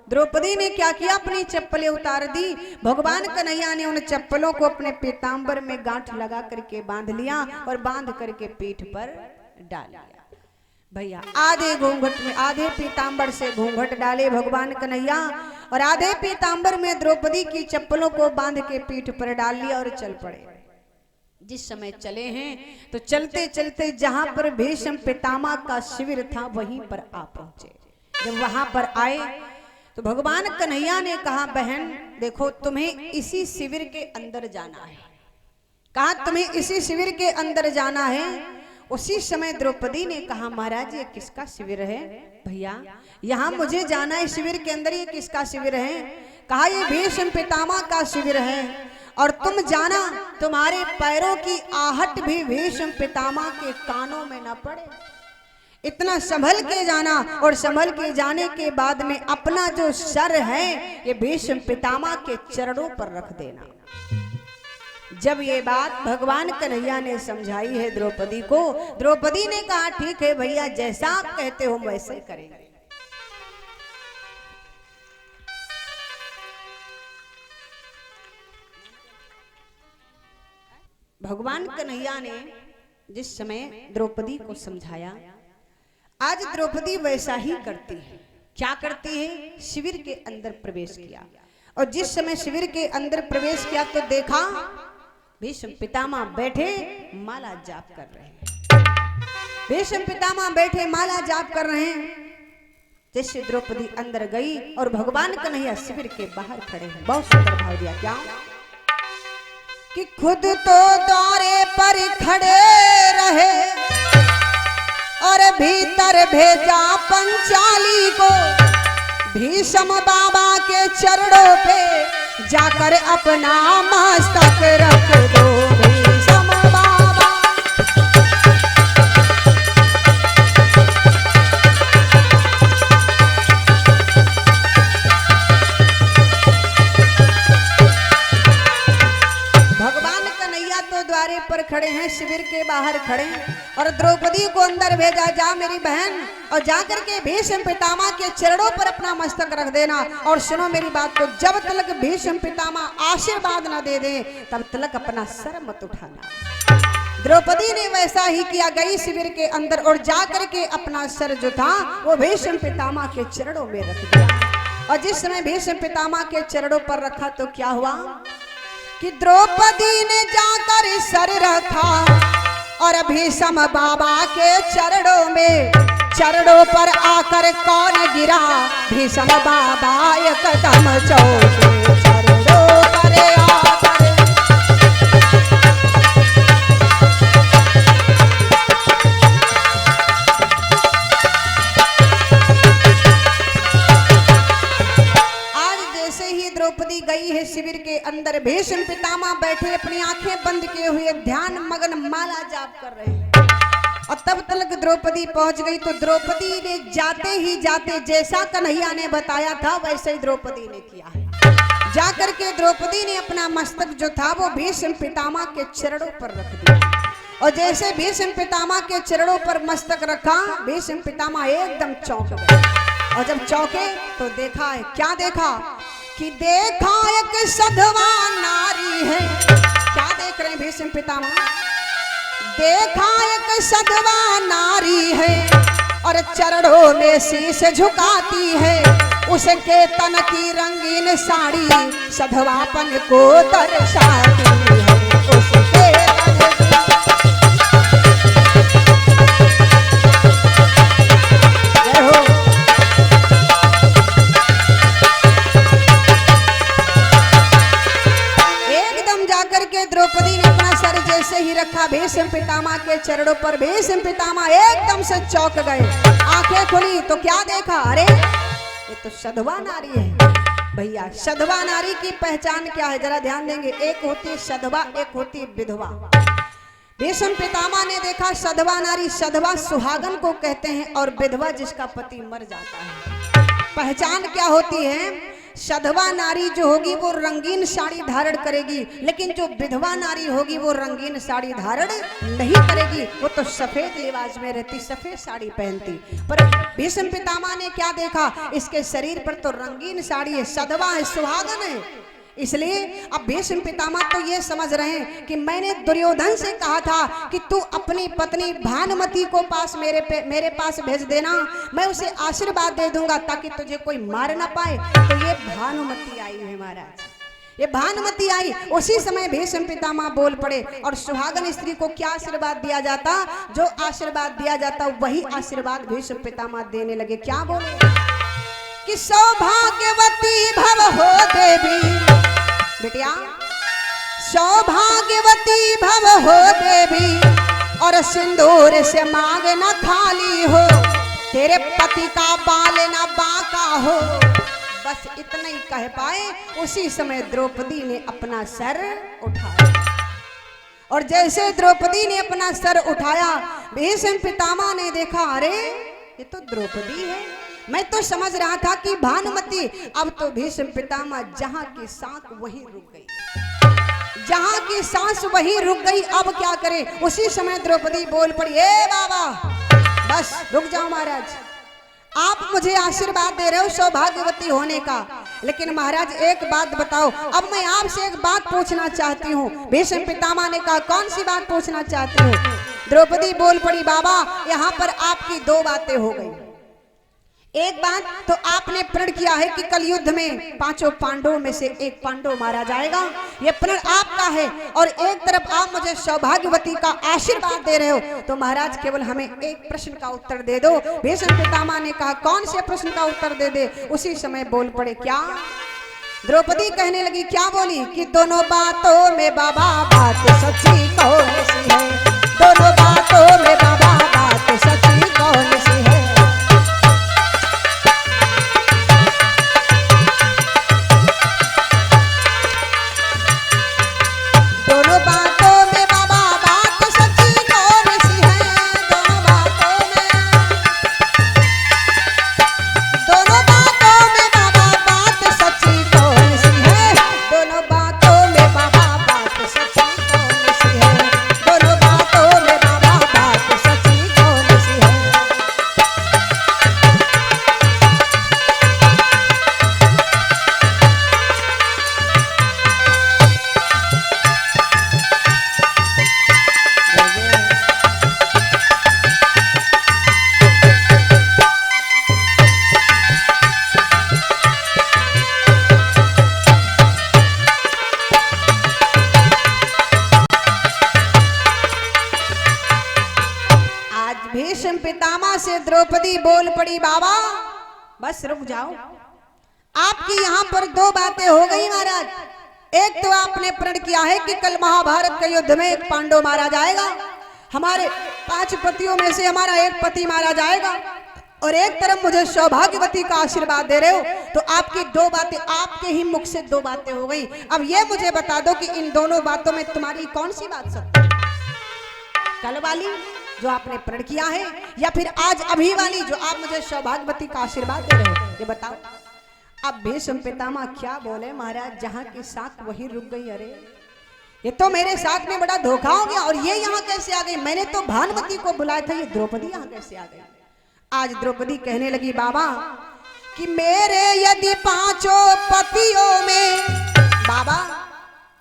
द्रौपदी ने क्या किया, अपनी चप्पलें उतार दी। भगवान कन्हैया ने उन चप्पलों को अपने पीतांबर में गांठ लगा करके बांध लिया और बांध करके पीठ पर डाल लिया। भैया आधे घूंघट में, आधे पीतांबर से घूंघट डाले भगवान कन्हैया और आधे पीतांबर में द्रौपदी की चप्पलों को बांध के पीठ पर डाल लिया और चल पड़े। जिस समय चले हैं तो चलते चलते जहां पर भीष्म पितामह का शिविर था वहीं पर आ पहुंचे। जब वहां पर आए तो भगवान कन्हैया ने कहा, बहन देखो तुम्हें इसी शिविर के अंदर जाना है। कहा तुम्हें इसी शिविर के अंदर जाना है। उसी समय द्रौपदी ने कहा, महाराज ये किसका शिविर है। भैया यहाँ मुझे जाना है शिविर के अंदर, ये किसका शिविर है। कहा ये भीष्म पितामह का शिविर है और तुम जाना, तुम्हारे पैरों की आहट भी भीष्म पितामह के कानों में न पड़े। इतना संभल के जाना और संभल के जाने के बाद में अपना जो सर है ये भीष्म पितामह के चरणों पर रख देना। जब ये बात भगवान कन्हैया ने समझाई है द्रौपदी को, द्रौपदी ने कहा, ठीक है भैया, जैसा आप कहते हो वैसे ही करेंगे। भगवान कन्हैया ने जिस समय द्रौपदी को समझाया, आज द्रौपदी वैसा ही करती है। क्या करती है, शिविर के अंदर प्रवेश किया और जिस समय शिविर के अंदर प्रवेश किया तो देखा भीष्म पितामह बैठे माला जाप कर रहे हैं। भीष्म पितामह बैठे माला जाप कर रहे हैं। जैसे द्रौपदी अंदर गई और भगवान कन्हैया शिविर के बाहर खड़े हैं। बहुत सुंदर भाव दिया, क्या कि खुद तो द्वारे पर खड़े रहे और भीतर भेजा पंचाली को, भीष्म बाबा के चरणों पे जाकर अपना मस्तक रख दो। भीष्म बाबा भगवान कन्हैया तो द्वारे पर खड़े हैं, शिविर के बाहर खड़े हैं और द्रौपदी को अंदर भेजा, जा मेरी बहन और जाकर के भीष्म पितामह के चरणों पर अपना मस्तक रख देना। और सुनो मेरी बात को, जब तक भीष्म पितामह आशीर्वाद न दे दे तब तक अपना सर मत उठाना। द्रौपदी ने वैसा ही किया, गई शिविर के अंदर और जाकर के अपना सर जो था वो भीष्म पितामह के चरणों में रख दिया। और जिस समय भीष्म पितामह के चरणों पर रखा तो क्या हुआ कि द्रौपदी ने जाकर सर रखा और भीष्म बाबा के चरणों में, चरणों पर आकर कौन गिरा, भीष्म बाबा एकदम चौके चरणों पर आकर। द्रौपदी गई है शिविर के अंदर, भीष्म पितामह बैठे अपनी आंखें बंद किए हुए ध्यान मगन माला जाप कर रहे हैं। और तब तक द्रौपदी पहुंच गई तो द्रौपदी ने जाते ही जाते जैसा कन्हैया ने बताया था वैसे ही द्रौपदी ने किया है। जाकर के द्रौपदी ने अपना मस्तक जो था वो भीष्म पितामह के चरणों पर रख दिया। और जैसे भीष्म पितामह के चरणों पर मस्तक रखा, भीष्म पितामह एकदम चौंक गए। और जब चौके तो देखा है, क्या देखा कि देखा एक सधवा नारी है। क्या देख रहे हैं भीष्म पितामह? देखा एक सधवा नारी है और चरणों में शीश झुकाती है, उसके तन की रंगीन साड़ी सधवापन को दर्शाती है। उसके द्रौपदी ने अपना सर जैसे ही रखा भीष्म पितामह के चरणों पर, भीष्म पितामह एकदम से चौंक गए। आंखें खुली तो क्या देखा, अरे ये तो सधवा नारी है। भैया सधवा नारी की पहचान क्या है, जरा ध्यान देंगे। एक होती है सधवा, एक होती है विधवा। भीष्म पितामह ने देखा सधवा नारी, सधवा सुहागन को कहते हैं और विधवा जिसका पति मर जाता है। पहचान क्या होती है? सधवा नारी जो होगी वो रंगीन साड़ी धारण करेगी, लेकिन जो विधवा नारी होगी वो रंगीन साड़ी धारण नहीं करेगी, वो तो सफेद लिबास में रहती, सफेद साड़ी पहनती। पर भीष्म पितामह ने क्या देखा, इसके शरीर पर तो रंगीन साड़ी है, सधवा है, सुहागन है। इसलिए अब भीष्म पितामह तो ये समझ रहे हैं कि मैंने दुर्योधन से कहा था कि तू अपनी पत्नी भानुमति को पास मेरे पास भेज देना, मैं उसे आशीर्वाद दे दूंगा ताकि तुझे कोई मार ना पाए। तो ये भानुमति आई है महाराज, ये भानुमति आई। उसी समय भीष्म पितामह बोल पड़े और सुहागन स्त्री को क्या आशीर्वाद दिया जाता, जो आशीर्वाद दिया जाता वही आशीर्वाद भीष्म पितामह देने लगे। क्या बोले कि सौभाग्यवती भव हो देवी, बेटिया सौभाग्यवती भव हो देवी और सिंदूर से मांग न खाली हो, तेरे पति का बाल न बांका हो। बस इतना ही कह पाए, उसी समय द्रौपदी ने अपना सर उठाया और जैसे द्रौपदी ने अपना सर उठाया भीष्म पितामह ने देखा, अरे ये तो द्रौपदी है। मैं तो समझ रहा था कि भानुमति। अब तो भीष्म पितामह जहां की सांस वहीं रुक गई, जहां की सांस वहीं रुक गई। अब क्या करें? उसी समय द्रौपदी बोल पड़ी, ए बाबा बस रुक जाओ महाराज, आप मुझे आशीर्वाद दे रहे हो सौभाग्यवती होने का, लेकिन महाराज एक बात बताओ, अब मैं आपसे एक बात पूछना चाहती हूँ। भीष्म पितामह ने कहा, कौन सी बात पूछना चाहती हूँ? द्रौपदी बोल पड़ी, बाबा यहाँ पर आपकी दो बातें हो गई। एक बात तो आपने प्रण किया है कि कल युद्ध में पांचों पांडवों में से एक पांडव मारा जाएगा, ये प्रण आपका है। और एक तरफ आप मुझे सौभाग्यवती का आशीर्वाद दे रहे हो, तो महाराज केवल हमें एक प्रश्न का उत्तर दे दो। भीष्म पितामह ने कहा, कौन से प्रश्न का उत्तर दे दे? उसी समय बोल पड़े, क्या? द्रौपदी कहने लगी, क्या बोली कि दोनों बातों में बाबा बात सच्ची कौन सी है, दोनों बातों में बाबा बात सच्ची कौन सी है। से द्रौपदी बोल पड़ी, बाबा बस रुक जाओ, आपकी यहाँ पर दो बातें हो गई महाराज। एक तो आपने प्रण किया है कि कल महाभारत के युद्ध में एक पांडव मारा जाएगा, हमारे 5 पतियों में से हमारा एक पति मारा जाएगा, और एक तरफ मुझे सौभाग्यवती का आशीर्वाद दे रहे हो। तो आपकी दो बातें, आपके ही मुख से दो बातें हो गई। अब ये मुझे बता दो कि इन दोनों बातों में तुम्हारी कौन सी बात सत्य है? कल वाली जो आपने प्रण किया है, या फिर आज अभी वाली जो आप मुझे सौभाग्यवती का आशीर्वाद दे रहे हो, ये बताओ। अब भीष्म पितामह क्या बोले, महाराज जहां की साथ वहीं रुक गई। अरे ये तो मेरे साथ में बड़ा धोखा हो गया, और ये यहाँ कैसे आ गई? मैंने तो भानुमति को बुलाया था, ये द्रौपदी यहाँ कैसे आ गई? आज द्रौपदी कहने लगी, बाबा कि मेरे यदि पांचों पतियों में, बाबा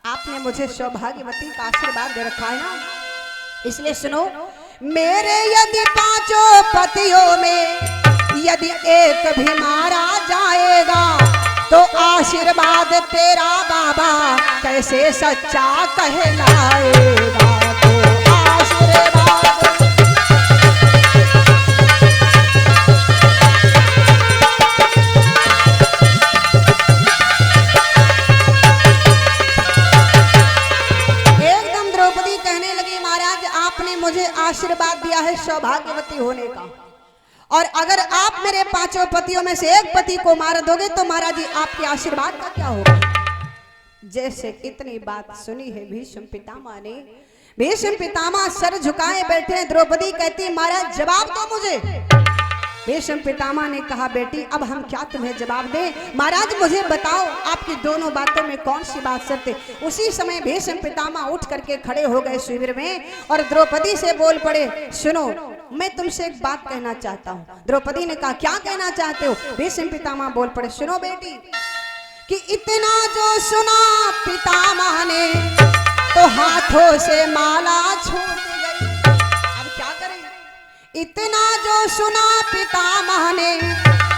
आपने मुझे सौभाग्यवती का आशीर्वाद दे रखा है ना, इसलिए सुनो, मेरे यदि पांचों पतियों में यदि एक भी मारा जाएगा तो आशीर्वाद तेरा बाबा कैसे सच्चा कहलाएगा। तो आशीर्वाद एकदम द्रौपदी कहने लगी, महाराज आपने मुझे आशीर्वाद दिया है सौभाग्यवती होने का, और अगर आप मेरे पांचों पतियों में से एक पति को मार दोगे तो महाराज जी आपके आशीर्वाद का क्या होगा। जैसे इतनी बात सुनी है भीष्म पितामह ने, भीष्म पितामह सर झुकाए बैठे हैं। द्रौपदी कहती महाराज जवाब दो मुझे। भीष्म पितामह ने कहा बेटी अब हम क्या तुम्हें जवाब दें, महाराज मुझे बताओ आपकी दोनों बातों में कौन सी बात सत्य। उसी समय भीष्म पितामह उठ करके खड़े हो गए शिविर में और द्रौपदी से बोल पड़े, सुनो मैं तुमसे एक बात कहना चाहता हूँ। द्रौपदी ने कहा क्या कहना चाहते हो। भीष्म पितामह बोल पड़े, सुनो बेटी कि इतना जो सुना पितामह ने तो हाथों से माला छूट गई। अब क्या करें, इतना जो सुना पितामह ने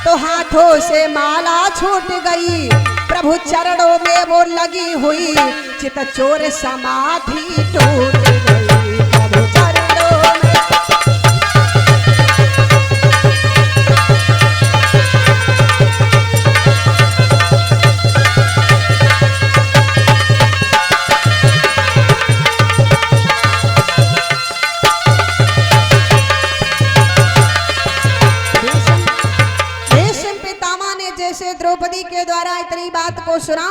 तो हाथों से माला छूट गई। प्रभु चरणों में वो लगी हुई चित चोर समाधि टूट गई। प्रभु चरणों में द्रौपदी के द्वारा इतनी बात को सुना,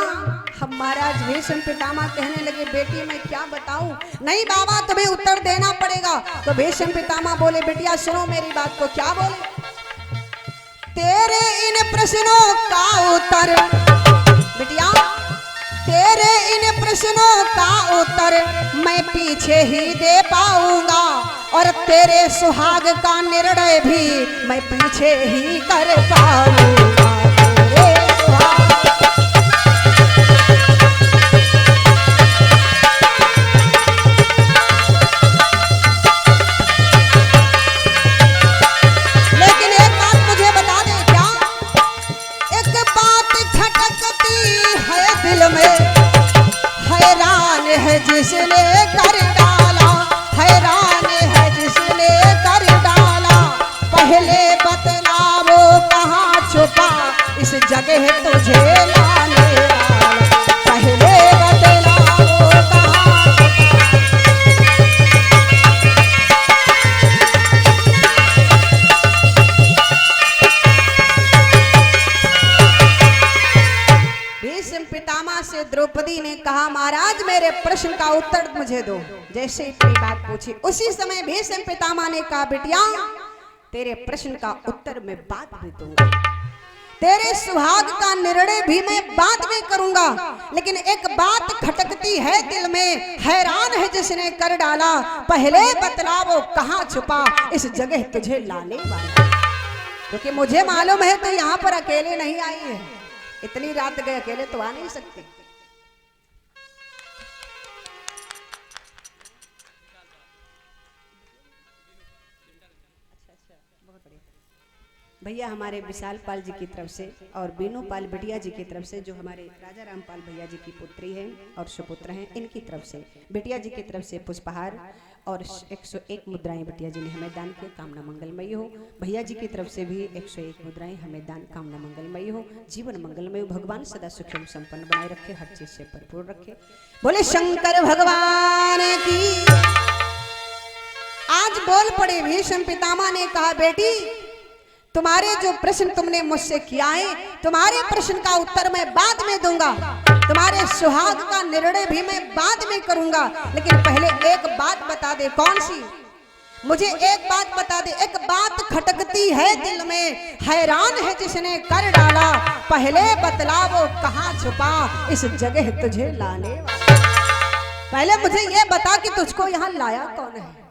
हम महाराज भीष्म पितामह कहने लगे बेटी मैं क्या बताऊं। नहीं बाबा तुम्हें उत्तर देना पड़ेगा। तो भीष्म पितामह बोले बेटिया सुनो मेरी बात को। क्या बोले, तेरे इन प्रश्नों का उत्तर बेटिया, तेरे इन प्रश्नों का उत्तर मैं पीछे ही दे पाऊंगा और तेरे सुहाग का निर्णय भी मैं पीछे ही कर पाऊंगा। जिसने कर डाला हैरान है जिसने कर डाला, पहले बतला वो कहाँ छुपा इस जगह तुझे लाने वाला। पहले बतला वो कहाँ भीष्म पितामह से द्रौपदी ने कहा महाराज मेरे प्रश्न का उत्तर मुझे दो। जैसे इतनी बात पूछी उसी समय भीष्म पितामह ने कहा बिटिया तेरे प्रश्न का उत्तर मैं बाद में दूंगा, तेरे सुहाग का निर्णय भी मैं बाद में करूंगा, लेकिन एक बात खटकती है दिल में, हैरान है जिसने कर डाला, पहले बतला वो कहाँ छुपा इस जगह तुझे लाने वाला। क्योंकि मुझे मालूम है तो यहाँ पर अकेले नहीं आई है, इतनी रात गए अकेले तो आ नहीं सकते। भैया हमारे विशाल पाल जी की तरफ से और बीनू पाल बिटिया जी की तरफ से जो हमारे राजा रामपाल भैया जी की पुत्री हैं और सुपुत्र हैं, इनकी तरफ से बिटिया जी की तरफ से पुष्पहार और 101 मुद्राएं बिटिया जी ने हमें दान किया, कामना मंगलमयी हो। भैया जी की तरफ से भी 101 मुद्राएं हमें दान, कामना मंगलमयी हो, जीवन मंगलमय हो, भगवान सदा सुख एवं संपन्न बनाए रखे, हर चीज से भरपूर रखे। बोले शंकर भगवान की। आज बोल पड़े भीष्म पितामह ने कहा बेटी तुम्हारे जो प्रश्न तुमने मुझसे किया है, तुम्हारे प्रश्न का उत्तर मैं बाद में दूंगा, तुम्हारे सुहाग का निर्णय भी मैं बाद में करूंगा, लेकिन पहले एक बात बता दे। कौन सी? मुझे एक बात बता दे। एक बात खटकती है दिल में, हैरान है जिसने कर डाला, पहले बतला वो कहाँ छुपा इस जगह तुझे लाने वाला। पहले मुझे ये बता कि तुझको यहाँ लाया कौन है,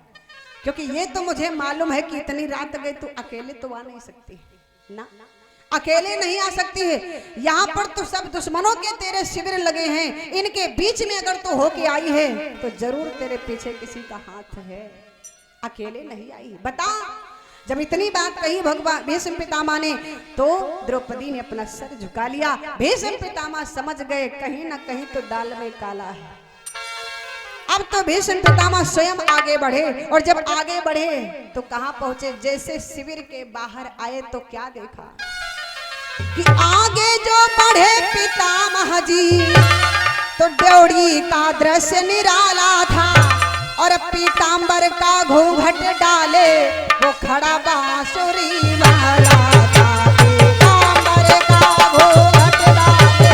क्योंकि ये तो मुझे मालूम है कि इतनी रात गई तू अकेले तो आ नहीं सकती ना। अकेले नहीं आ सकती है। यहाँ पर तो सब दुश्मनों के तेरे शिविर लगे हैं, इनके बीच में अगर तू होके आई है तो जरूर तेरे पीछे किसी का हाथ है, अकेले नहीं आई। बता। जब इतनी बात कही भगवान भीष्म पितामह ने तो द्रौपदी ने अपना सर झुका लिया। भीष्म पितामह समझ गए कहीं ना कहीं तो दाल में काला है। अब तो भीष्म पितामह स्वयं आगे बढ़े, और जब आगे बढ़े तो कहां पहुंचे? जैसे शिविर के बाहर आए तो क्या देखा कि आगे जो बढ़े पितामह जी तो ड्योढ़ी का दृश्य निराला था, और पीतांबर का घूंघट डाले वो खड़ा बांसुरी वाला था। पीतांबर का घूंघट डाले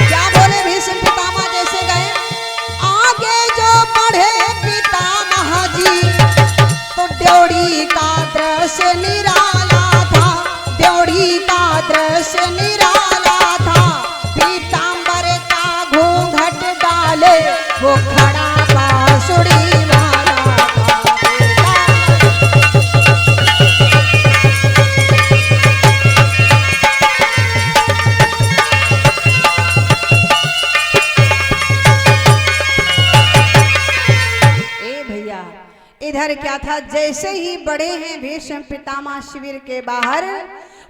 क्या बोले भीष्म पितामह जैसे गए? आगे जो बढ़े पितामह जी तो ड्योढ़ी का दृश्य निराला था, ड्योढ़ी का दृश्य निराला था। पीतांबर का घूंघट डाले वो खड़ा बांसुरी वाला था। ए भैया, इधर क्या था? जैसे ही बड़े हैं भीष्म पितामह शिविर के बाहर,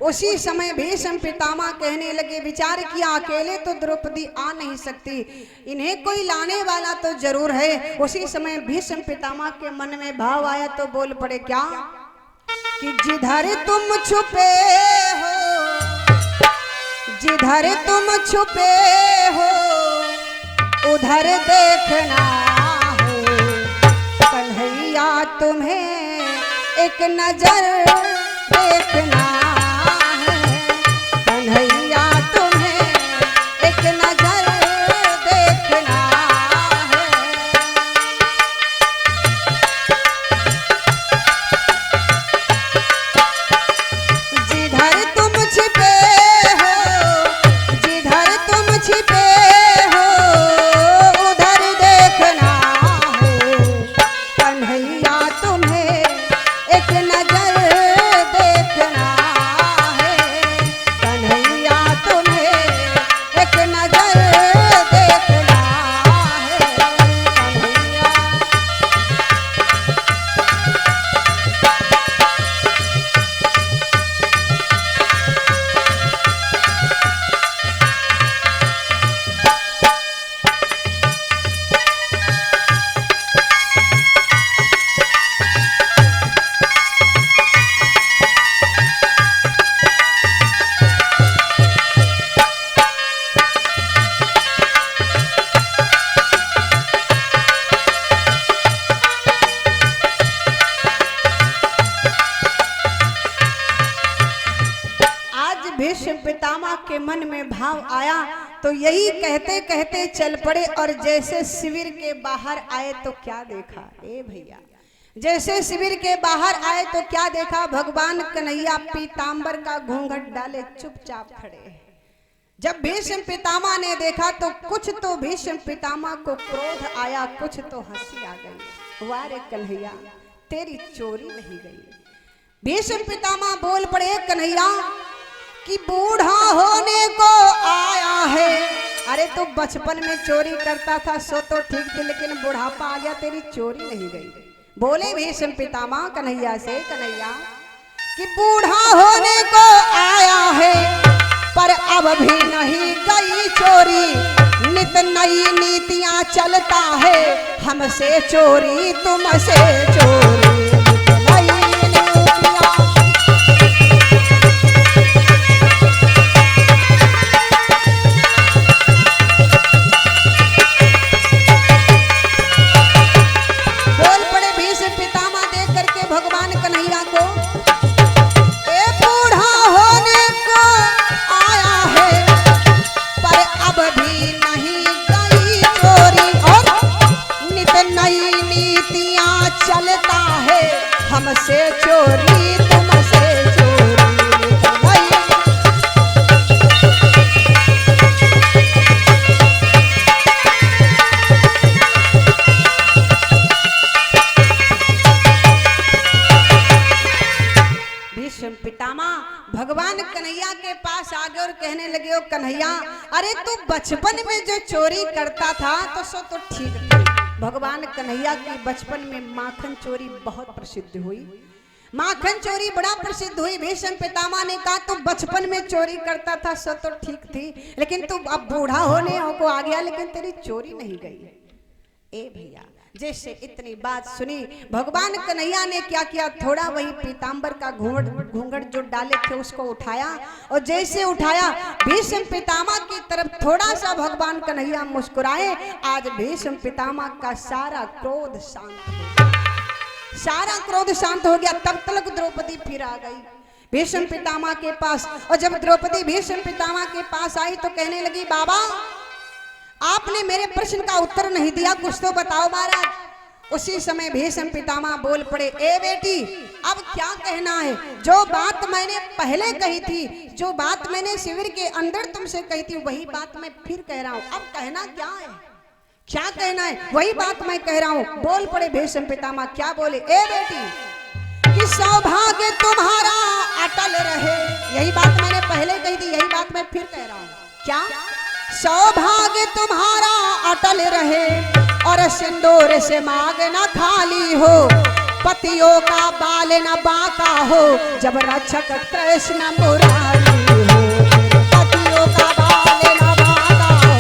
उसी समय भीष्म पितामह कहने लगे, विचार किया अकेले तो द्रौपदी आ नहीं सकती, इन्हें कोई लाने वाला तो जरूर है। उसी समय भीष्म पितामह के मन में भाव आया तो बोल पड़े क्या कि जिधर तुम छुपे हो, जिधर तुम छुपे हो उधर देखना है, कन्हैया तुम्हें एक नजर देखना है, कन्हैया तुम्हें एक नजर देखना है। जिधर तुम छिपे हो, जिधर तुम छिपे हो उधर देखना है, कन्हैया तुम्हें एक नजर देखना है, कन्हैया तुम्हें एक नजर देखना है, कन्हैया। आज भीष्म पितामह के मन में भाव आया तो यही कहते कहते चल पड़े, और जैसे शिविर के बाहर आए तो क्या देखा? ए भैया, जैसे शिविर के बाहर आए तो क्या देखा? भगवान कन्हैया पीतांबर का घूंघट डाले चुपचाप खड़े। जब भीष्म पितामह ने देखा तो कुछ तो भीष्म पितामह को क्रोध आया, कुछ तो हंसी आ गई। वारे कन्हैया तेरी चोरी नहीं गई। भीष्म पितामह बोल पड़े, कन्हैया कि बूढ़ा होने को आया है। अरे तू बचपन में चोरी करता था सो तो ठीक थी, लेकिन बुढ़ापा आ गया तेरी चोरी नहीं गई। बोले भीष्म पितामह कन्हैया से, कन्हैया कि बूढ़ा होने को आया है पर अब भी नहीं गई चोरी। नित नई नीतियां चलता है, हमसे चोरी तुमसे चोरी। भगवान कन्हैया को, ए बूढ़ा होने को आया है पर अब भी नहीं गई चोरी, और नित नई नीतियां चलता कहने लगे, ओ कन्हैया, अरे तू बचपन में जो चोरी करता था तो सो तो ठीक थी। भगवान कन्हैया की बचपन में माखन चोरी बहुत प्रसिद्ध हुई, माखन चोरी बड़ा प्रसिद्ध हुई। भीष्म पितामह ने कहा तू बचपन में चोरी करता था सो तो ठीक थी, लेकिन तू अब बूढ़ा होने को आ गया, लेकिन तेरी चोरी नहीं गई। ए भैया, जैसे इतनी बात सुनी, भगवान कन्हैया ने क्या किया, थोड़ा वही पीताम्बर का घूंघट जो डाले थे उसको उठाया, और जैसे उठाया भीष्म पितामह की तरफ थोड़ा सा भगवान कन्हैया मुस्कुराए। आज भीष्म पितामह का सारा क्रोध शांत हो गया, सारा क्रोध शांत हो गया। तब तक द्रौपदी फिर आ गई भीष्म पितामह के पास, और जब द्रौपदी भीष्म पितामह के पास आई तो कहने लगी, बाबा आपने मेरे प्रश्न का उत्तर नहीं दिया, कुछ तो बताओ महाराज। उसी समय भीष्म पितामह बोल पड़े, ए बेटी अब क्या कहना है, जो बात मैंने पहले कही थी, जो बात मैंने शिविर के अंदर तुमसे कही थी, वही बात मैं फिर कह रहा हूँ। अब कहना क्या है, क्या कहना है, वही बात मैं कह रहा हूँ। बोल पड़े भीष्म पितामह, क्या बोले, ए बेटी कि सौभाग्य तुम्हारा अटल रहे, यही बात मैंने पहले कही थी, यही बात मैं फिर कह रहा हूँ। क्या, सौभाग्य तुम्हारा अटल रहे, और सिंदूर से मांग न खाली हो, पतियों का बाल न बांका हो, जब रक्षक कृष्ण मुरारी हो, पतियों का बाल न बांका हो।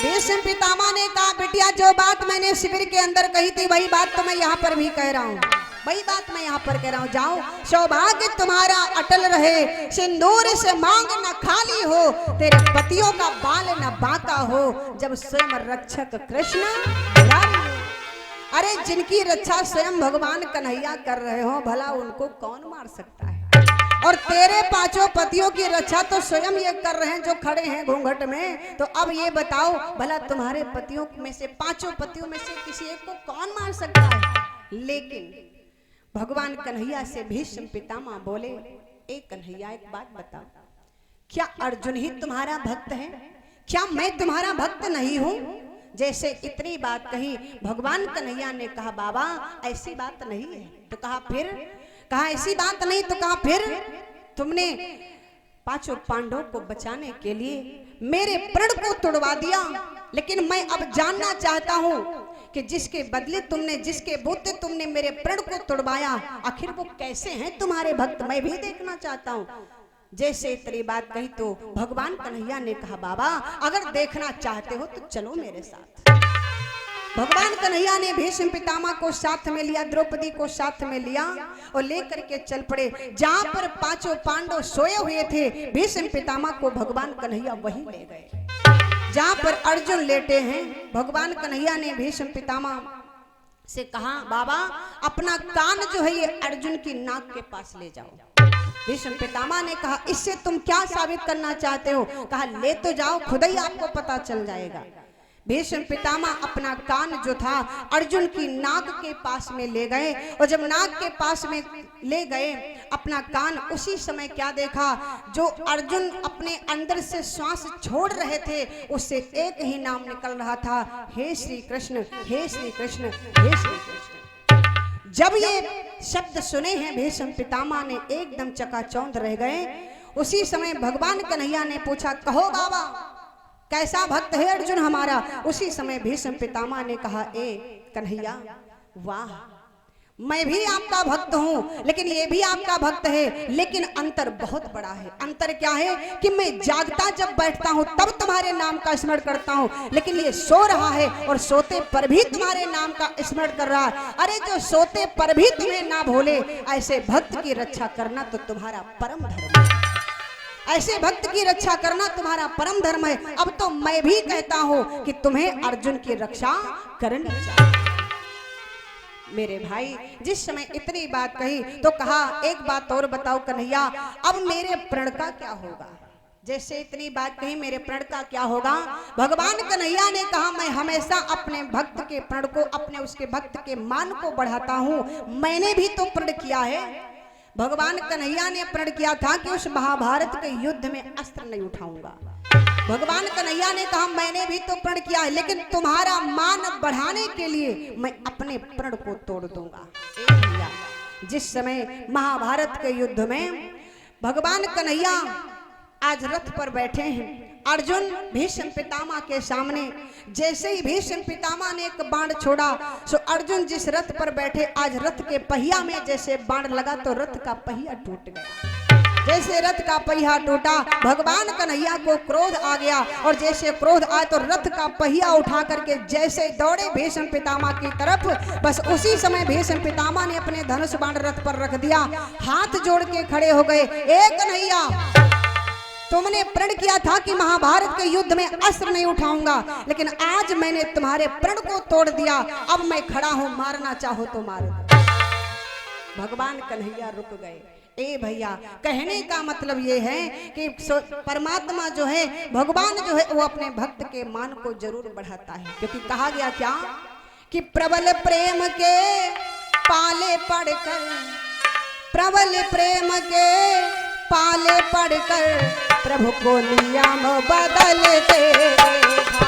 भीष्म पितामह ने कहा, बिटिया जो बात मैंने शिविर के अंदर कही थी वही बात तो मैं यहाँ पर भी कह रहा हूँ, वही बात मैं यहाँ पर कह रहा हूँ। जाओ, सौभाग्य तुम्हारा अटल रहे, सिंदूर से मांग न खाली हो, तेरे पतियों का बाल न बांका हो, जब स्वयं रक्षक कृष्ण। अरे जिनकी रक्षा स्वयं भगवान कन्हैया कर रहे हो, भला उनको कौन मार सकता है। और तेरे पांचों पतियों की रक्षा तो स्वयं ये कर रहे हैं जो खड़े हैं घूंघट में। तो अब ये बताओ, भला तुम्हारे पतियों में से, पांचों पतियों में से किसी एक को कौन मार सकता है। लेकिन भगवान कन्हैया से भीष्म पितामह बोले, ए कन्हैया एक बात बताओ, क्या अर्जुन ही तुम्हारा भक्त है, क्या मैं तुम्हारा भक्त नहीं हूं। जैसे इतनी बात कही, भगवान कन्हैया ने कहा, बाबा ऐसी बात नहीं है। तो कहा फिर, कहा ऐसी बात नहीं, तो कहा फिर तुमने पांचों पांडवों को बचाने के लिए मेरे प्रण को तोड़वा दिया, लेकिन मैं अब जानना चाहता हूं कि जिसके बदले तुमने, जिसके बूते तुमने मेरे प्रण को तोड़वाया, आखिर वो कैसे हैं तुम्हारे भक्त, मैं भी देखना चाहता हूं। जैसे तेरी बात कही तो भगवान कन्हैया ने कहा, बाबा अगर देखना चाहते हो तो चलो मेरे साथ। भगवान कन्हैया ने भीष्म पितामह को साथ में लिया, द्रौपदी को साथ में लिया, और लेकर के चल पड़े जहां पर पांचों पांडव सोए हुए थे। भीष्म पितामह को भगवान कन्हैया वहीं ले गए जहां पर अर्जुन लेटे हैं। भगवान कन्हैया ने भीष्म पितामह से कहा, बाबा अपना कान जो है ये अर्जुन की नाक के पास ले जाओ। भीष्म पितामह ने कहा, इससे तुम क्या साबित करना चाहते हो। कहा, ले तो जाओ, खुद ही आपको पता चल जाएगा। भीष्म पितामह अपना कान जो था अर्जुन की नाक के पास में ले गए, और जब नाक के पास में ले गए अपना कान, उसी समय क्या देखा, जो अर्जुन अपने अंदर से श्वास छोड़ रहे थे उससे एक ही नाम निकल रहा था, हे श्री कृष्ण, हे श्री कृष्ण, हे श्री कृष्ण। जब ये शब्द सुने हैं भीष्म पितामह ने एकदम चकाचौंध रह गए। उसी समय भगवान कन्हैया ने पूछा, कहो बाबा कैसा भक्त है अर्जुन हमारा। उसी समय भीष्म पितामह ने कहा, ए कन्हैया वाह, मैं भी आपका भक्त हूँ, लेकिन ये भी आपका भक्त है, लेकिन अंतर बहुत बड़ा है। अंतर क्या है कि मैं जागता जब बैठता हूँ तब तुम्हारे नाम का स्मरण करता हूँ, लेकिन ये सो रहा है और सोते पर भी तुम्हारे नाम का स्मरण कर रहा है। अरे जो सोते पर भी तुम्हें ना भूले, ऐसे भक्त की रक्षा करना तो तुम्हारा परम धर्म है। ऐसे भक्त की रक्षा करना तुम्हारा परम धर्म है। अब तो मैं भी कहता हूं कि तुम्हें अर्जुन की रक्षा करनी चाहिए। मेरे भाई, जिस समय इतनी बात कही तो कहा, एक बात और बताओ कन्हैया, अब मेरे प्रण का क्या होगा। जैसे इतनी बात कही, मेरे प्रण का क्या होगा। भगवान कन्हैया ने कहा, मैं हमेशा अपने भक्त के प्रण को, अपने उसके भक्त के मान को बढ़ाता हूं। मैंने भी तो प्रण किया है। भगवान कन्हैया ने प्रण किया था कि उस महाभारत के युद्ध में अस्त्र नहीं उठाऊंगा। भगवान कन्हैया ने कहा मैंने भी तो प्रण किया है, लेकिन तुम्हारा मान बढ़ाने के लिए मैं अपने प्रण को तोड़ दूंगा। भैया जिस समय महाभारत के युद्ध में भगवान कन्हैया आज रथ पर बैठे हैं, अर्जुन भीष्म पितामह के सामने, जैसे ही भीष्म पितामह ने एक बाण छोड़ा, सो अर्जुन जिस रथ पर बैठे आज रथ के पहिया में जैसे बाण लगा तो रथ का पहिया टूट गया। जैसे रथ का पहिया टूटा, भगवान कन्हैया को क्रोध आ गया और जैसे क्रोध आए तो रथ का पहिया उठा करके जैसे दौड़े भीष्म पितामह की तरफ, बस उसी समय भीष्म पितामह ने अपने धनुष बाण रथ पर रख दिया, हाथ जोड़ के खड़े हो गए। ए कन्हैया, तुमने प्रण किया था कि महाभारत के युद्ध में अस्त्र नहीं उठाऊंगा, लेकिन आज मैंने तुम्हारे प्रण को तोड़ दिया, अब मैं खड़ा हूं, मारना चाहो तो मारो। भगवान कन्हैया रुक गए। ए भैया, कहने का मतलब ये है कि परमात्मा जो है, भगवान जो है, वो अपने भक्त के मान को जरूर बढ़ाता है, क्योंकि कहा गया क्या कि प्रबल प्रेम के पाले पड़कर, प्रबल प्रेम के पाले पड़कर प्रभु को नियम बदलते देखा।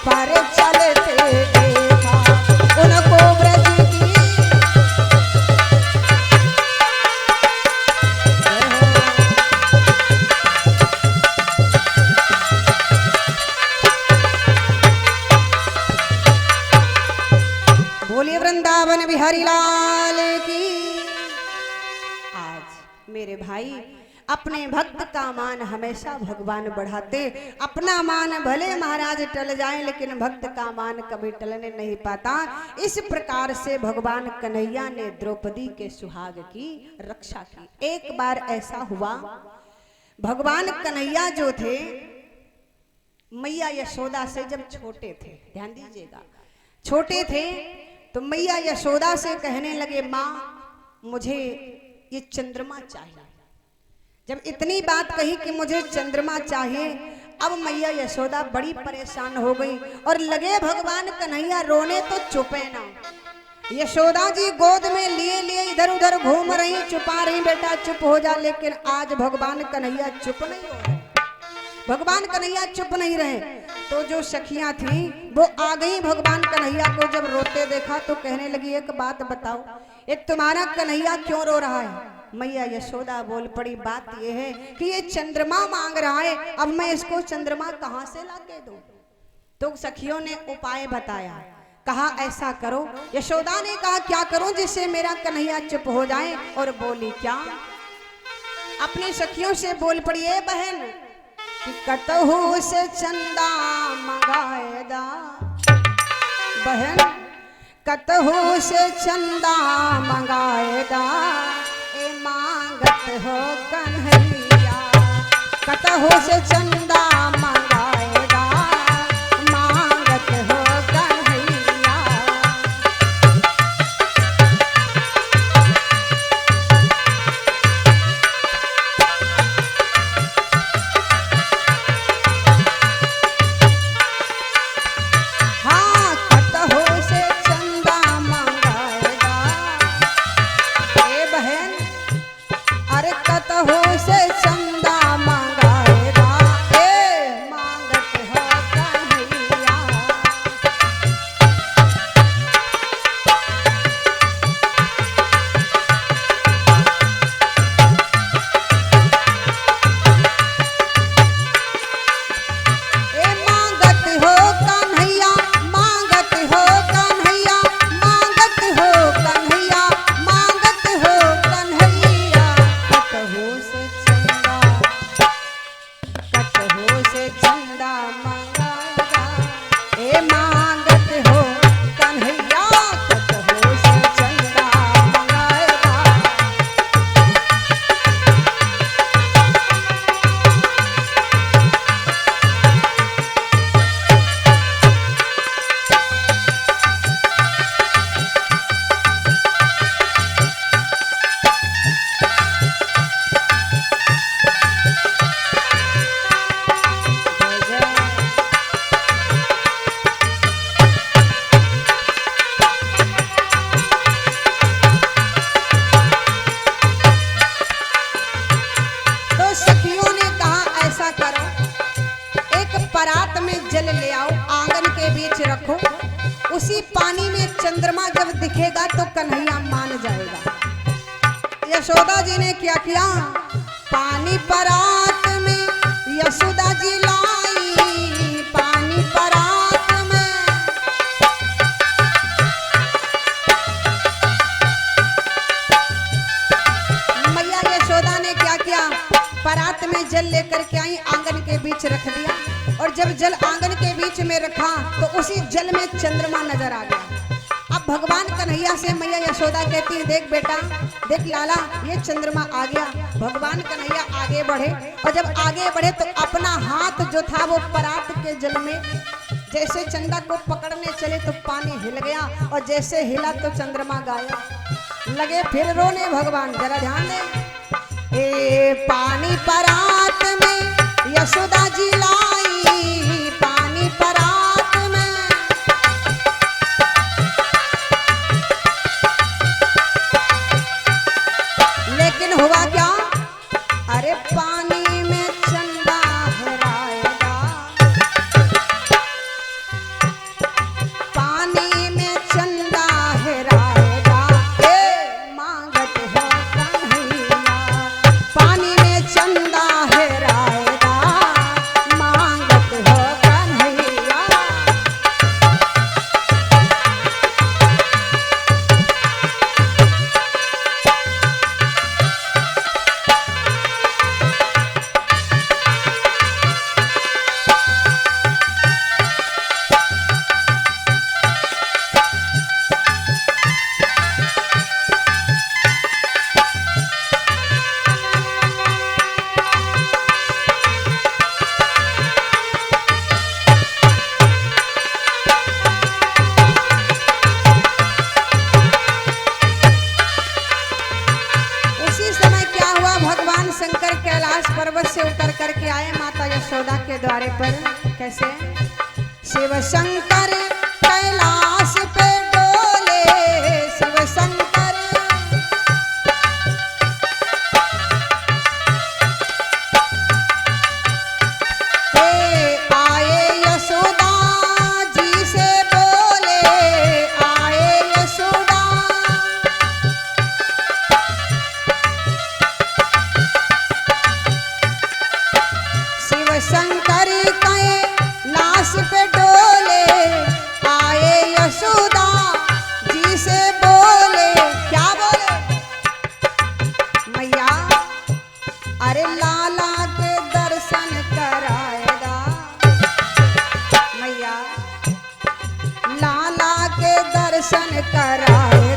पर चलते देखा उनको ब्रज की। बोलिए वृंदावन बिहारी लाल की। आज मेरे भाई अपने भक्त का मान हमेशा भगवान बढ़ाते। अपना मान भले महाराज टल जाए लेकिन भक्त का मान कभी टलने नहीं पाता। इस प्रकार से भगवान कन्हैया ने द्रौपदी के सुहाग की रक्षा की। एक बार ऐसा हुआ, भगवान कन्हैया जो थे मैया यशोदा से जब छोटे थे, ध्यान दीजिएगा, छोटे थे तो मैया यशोदा से कहने लगे, माँ मुझे ये चंद्रमा चाहिए। जब इतनी बात कही कि मुझे चंद्रमा चाहिए, अब मैया यशोदा बड़ी परेशान हो गई और लगे भगवान कन्हैया रोने तो चुपे ना। यशोदा जी गोद में लिए लिए इधर उधर घूम रही, चुपा रही, बेटा चुप हो जा। लेकिन आज भगवान कन्हैया चुप नहीं हो रहे, भगवान कन्हैया चुप नहीं रहे। तो जो सखियां थी वो आ गई भगवान कन्हैया को जब रोते देखा तो कहने लगी, एक बात बताओ, ये तुम्हारा कन्हैया क्यों रो रहा है? मैया यशोदा बोल पड़ी, बात ये है कि ये चंद्रमा मांग रहा है, अब मैं इसको चंद्रमा कहां से लाके दूं? तो सखियों ने उपाय बताया, कहा ऐसा करो। यशोदा ने कहा क्या करूं जिससे मेरा कन्हैया चुप हो जाए? और बोली क्या? अपनी सखियों से बोल पड़ी, ए बहन कि कतहु से चंदा मंगाएदा, बहन कतहु से चंदा मंगाएदा, ए मांगत हो कन्हैया, कतहु से चंदा मंगाएदा, मांगत हो कन्हैया। हाँ कतहु से चंदा मंगाएदा, ए बहन अरे कतहु से चंदा मंगाएगा, ए मांगत हो कन्हैया। ए मांगत हो कन्हैया, मांगत हो कन्हैया, मांगत हो कन्हैया, मांगत हो कन्हैया। कतहु से चंदा, कतहु से चंदा मंगाएगा, ए मांगत हो कन्हैया, कतहु से चंदा मंगाएगा। जय जय। तो सखियों ने कहा ऐसा करो, एक परात में जल ले आओ, आंगन के बीच रखो, उसी पानी में चंद्रमा जब दिखेगा तो कन्हैया मान जाएगा। यशोदा जी ने क्या किया, पानी परात में यशोदा जी लाई, पानी परात में। मैया यशोदा ने क्या किया, परात में जल लेकर के आई, आंगन के बीच रख दिया, और जब जल आंगन के बीच में रखा तो उसी जल में चंद्रमा नजर आ गया। अब भगवान कन्हैया से मैया यशोदा कहती है, देख बेटा, देख लाला, ये चंद्रमा आ गया। भगवान कन्हैया आगे बढ़े, और जब आगे बढ़े तो अपना हाथ जो था वो परात के जल में, जैसे चंदा को पकड़ने चले तो पानी हिल गया, और जैसे हिला तो चंद्रमा गायब। लगे फिर रोने भगवान, जरा ध्यान दे। ए पानी परात में यशोदा जी लाई, पानी परात में। लेकिन हुआ क्या, अरे पानी में चंदा हेराएगा, द्वारे पर कैसे शिव शंकर कैलाश पे डोले, शिव शंकर आए यशोदा जी से बोले, आए यशोदा शिव शंकर कैलाश पे डोले, आए यशोदा जी से बोले, क्या बोले मैया, अरे लाला के दर्शन कराएगा मैया, लाला के दर्शन कराए